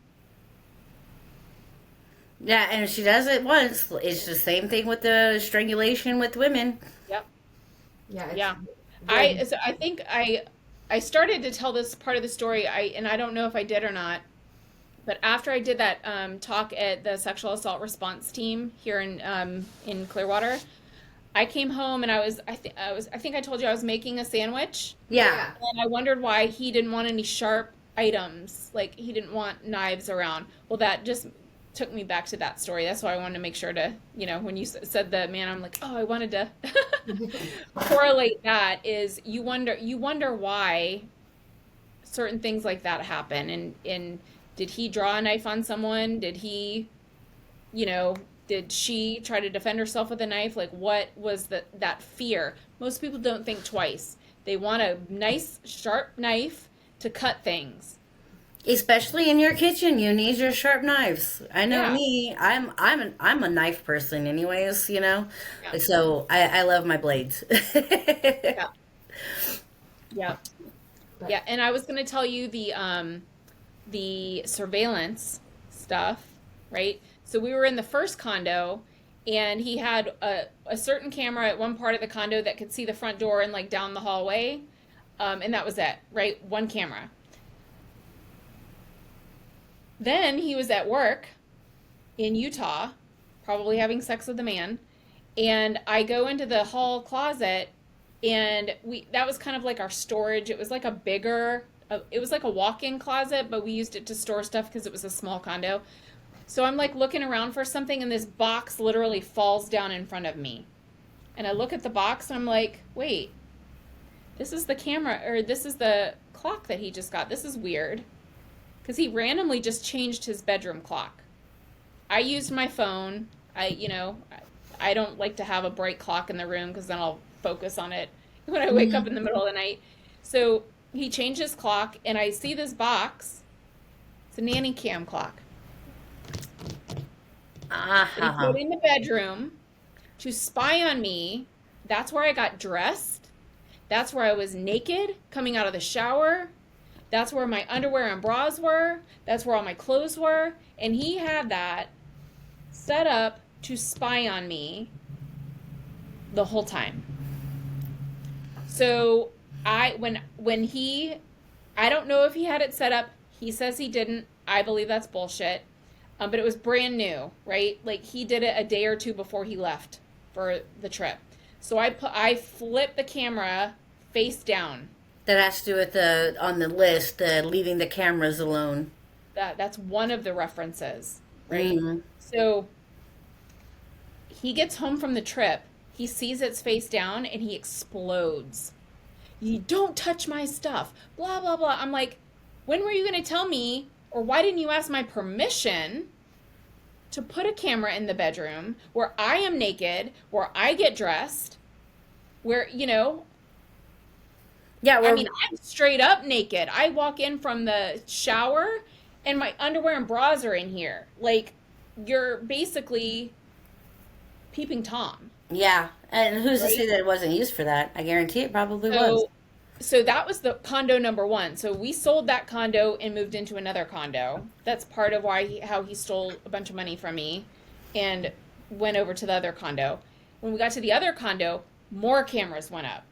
Yeah, and if she does it once, it's the same thing with the strangulation with women. Yep. Yeah, it's Yeah. very. I think I started to tell this part of the story. I don't know if I did or not, but after I did that talk at the sexual assault response team here in Clearwater, I came home and I think I told you I was making a sandwich, Yeah. Yeah. and I wondered why he didn't want any sharp items, like he didn't want knives around. Well, that just took me back to that story. That's why I wanted to make sure to, when you said the man, I'm like, oh, I wanted to correlate that is you wonder why certain things like that happen, and did he draw a knife on someone? Did he, you know, did she try to defend herself with a knife? Like, what was that fear? Most people don't think twice. They want a nice sharp knife to cut things. Especially in your kitchen, you need your sharp knives. I know Yeah, me. I'm a knife person, anyways. yeah, So I love my blades. yeah, yeah, But yeah. And I was going to tell you the surveillance stuff, right? So we were in the first condo, and he had a certain camera at one part of the condo that could see the front door and like down the hallway, and that was it, right? One camera. Then he was at work in Utah, probably having sex with a man, and I go into the hall closet, and we that was kind of like our storage. It was like a bigger, it was like a walk-in closet, but we used it to store stuff because it was a small condo. So I'm like looking around for something, and this box literally falls down in front of me. And I look at the box, and I'm like, wait, this is the camera, or this is the clock that he just got. This is weird. Because he randomly just changed his bedroom clock. I used my phone. I don't like to have a bright clock in the room because then I'll focus on it when I wake up in the middle of the night. So he changed his clock, and I see this box. It's a nanny cam clock that he Uh-huh. put in the bedroom to spy on me. That's where I got dressed. That's where I was naked coming out of the shower. That's where my underwear and bras were. That's where all my clothes were. And he had that set up to spy on me the whole time. So I don't know if he had it set up. He says he didn't. I believe that's bullshit. But it was brand new, right? Like he did it a day or two before he left for the trip. So I flipped the camera face down. That has to do with the on the list, leaving the cameras alone. That's one of the references, right? Mm-hmm. So he gets home from the trip, he sees it's face down, and he explodes. You don't touch my stuff, blah blah blah. I'm like, when were you going to tell me, or why didn't you ask my permission to put a camera in the bedroom where I am naked, where I get dressed, where, Yeah, I we're mean, I'm straight up naked. I walk in from the shower and my underwear and bras are in here. Like, you're basically peeping Tom, yeah. And who's to say right? that it wasn't used for that? I guarantee it probably was. So that was the condo number one. So we sold that condo and moved into another condo. That's part of how he stole a bunch of money from me and went over to the other condo. When we got to the other condo, more cameras went up.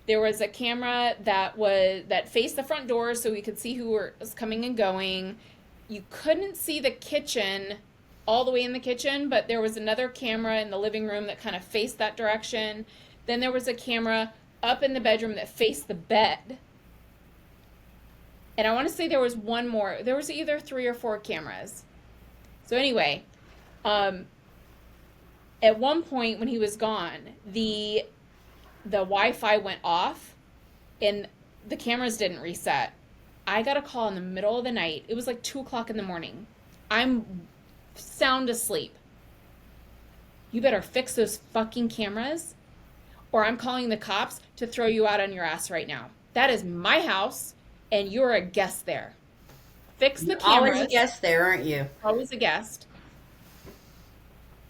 There was a camera that faced the front door so we could see who was coming and going. You couldn't see the kitchen all the way in the kitchen, but there was another camera in the living room that kind of faced that direction. Then there was a camera up in the bedroom that faced the bed. And I want to say there was one more. There was either 3 or 4 cameras. So anyway, at one point when he was gone, the Wi-Fi went off and the cameras didn't reset. I got a call in the middle of the night. It was like 2 o'clock in the morning. I'm sound asleep. You better fix those fucking cameras or I'm calling the cops to throw you out on your ass right now. That is my house and you're a guest there. Fix the You're always a cameras. guest there, aren't you? Always a guest.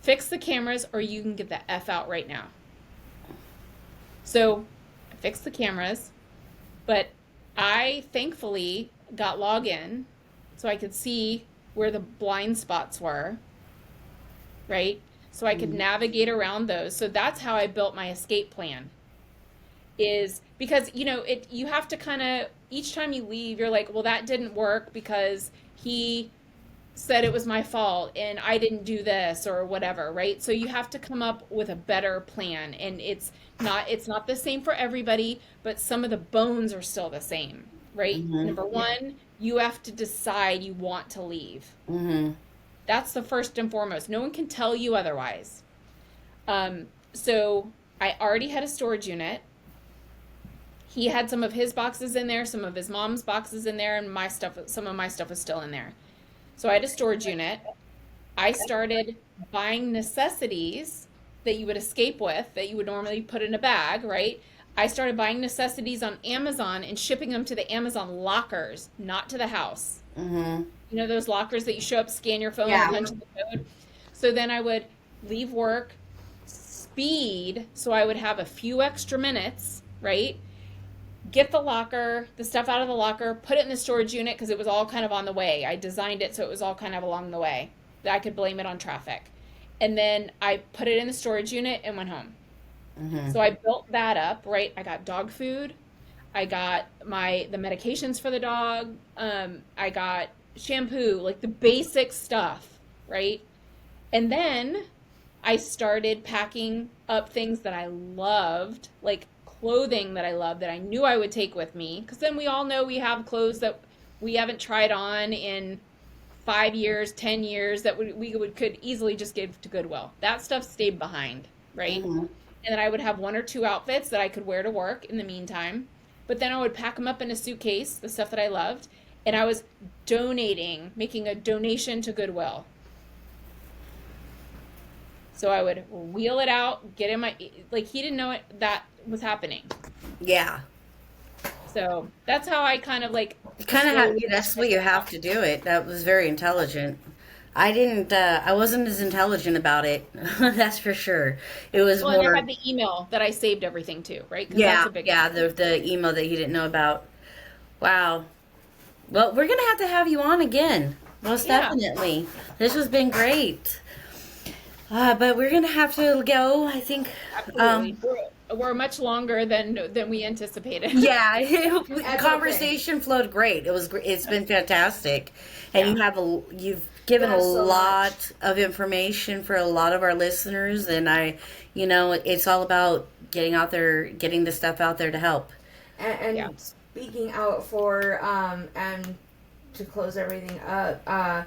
Fix the cameras or you can get the F out right now. So I fixed the cameras, but I thankfully got login so I could see where the blind spots were, right? So I could navigate around those. So that's how I built my escape plan. Is because you have to kind of, each time you leave you're like, well, that didn't work because he said it was my fault and I didn't do this or whatever, right? So you have to come up with a better plan, and it's not the same for everybody, but some of the bones are still the same, right? Mm-hmm. Number one, you have to decide you want to leave. Mm-hmm. That's the first and foremost. No one can tell you otherwise. So I already had a storage unit. He had some of his boxes in there, some of his mom's boxes in there, and some of my stuff was still in there. So I had a storage unit. I started buying necessities that you would escape with, that you would normally put in a bag, right? I started buying necessities on Amazon and shipping them to the Amazon lockers, not to the house. Mm-hmm. You know those lockers that you show up, scan your phone, Yeah. and punch in the code? So then I would leave work, speed, so I would have a few extra minutes, right? Get the stuff out of the locker, put it in the storage unit because it was all kind of on the way. I designed it so it was all kind of along the way. That I could blame it on traffic. And then I put it in the storage unit and went home. Mm-hmm. So I built that up, right? I got dog food. I got the medications for the dog. I got shampoo, like the basic stuff, right? And then I started packing up things that I loved, like clothing that I loved that I knew I would take with me. Because then we all know we have clothes that we haven't tried on in 5 years, 10 years that could easily just give to Goodwill. That stuff stayed behind, right? Mm-hmm. And then I would have one or two outfits that I could wear to work in the meantime. But then I would pack them up in a suitcase, the stuff that I loved, and I was making a donation to Goodwill. So I would wheel it out, get in he didn't know that was happening. Yeah. So that's how I kind of You kind of have, that's what you have to do it. That was very intelligent. I wasn't as intelligent about it. That's for sure. It was well, and I more, had the email that I saved everything to, right? 'Cause yeah, that's a big yeah, the email that you didn't know about. Wow. Well, we're going to have you on again. Most Yeah. definitely. This has been great. But we're going to have to go, I think. Absolutely. We're much longer than we anticipated. Yeah, conversation flowed great. It's been fantastic. And Yeah. you've given a Yes, so lot of information for a lot of our listeners, and it's all about getting out there, getting the stuff out there to help. And Yeah. speaking out for and to close everything up,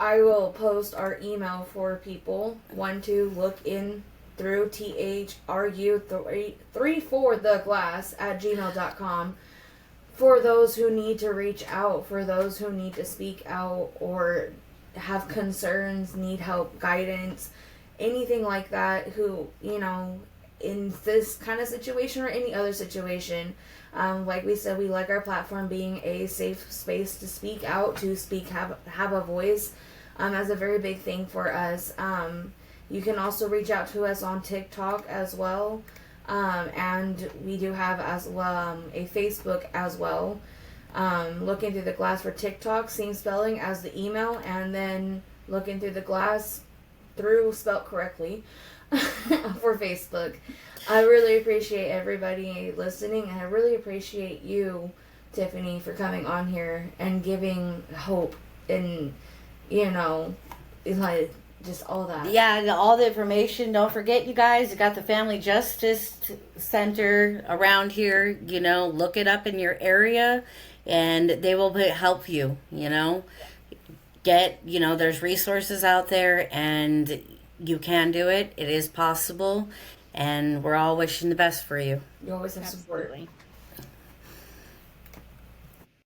I will post our email for people. One to look in through thru34theglass@gmail.com for those who need to reach out, for those who need to speak out or have concerns, need help, guidance, anything like that, who, in this kind of situation or any other situation. Like we said, we like our platform being a safe space to speak out, to have a voice. As a very big thing for us. You can also reach out to us on TikTok as well. And we do have as well a Facebook as well. Looking Through the Glass for TikTok, same spelling as the email, and then Looking Through the Glass through spelt correctly for Facebook. I really appreciate everybody listening, and I really appreciate you, Tiffany, for coming on here and giving hope and like just all that. Yeah, and all the information. Don't forget, you guys, you got the Family Justice Center around here. Look it up in your area, and they will help you. There's resources out there, and you can do it. It is possible, and we're all wishing the best for you. You always have support. Absolutely.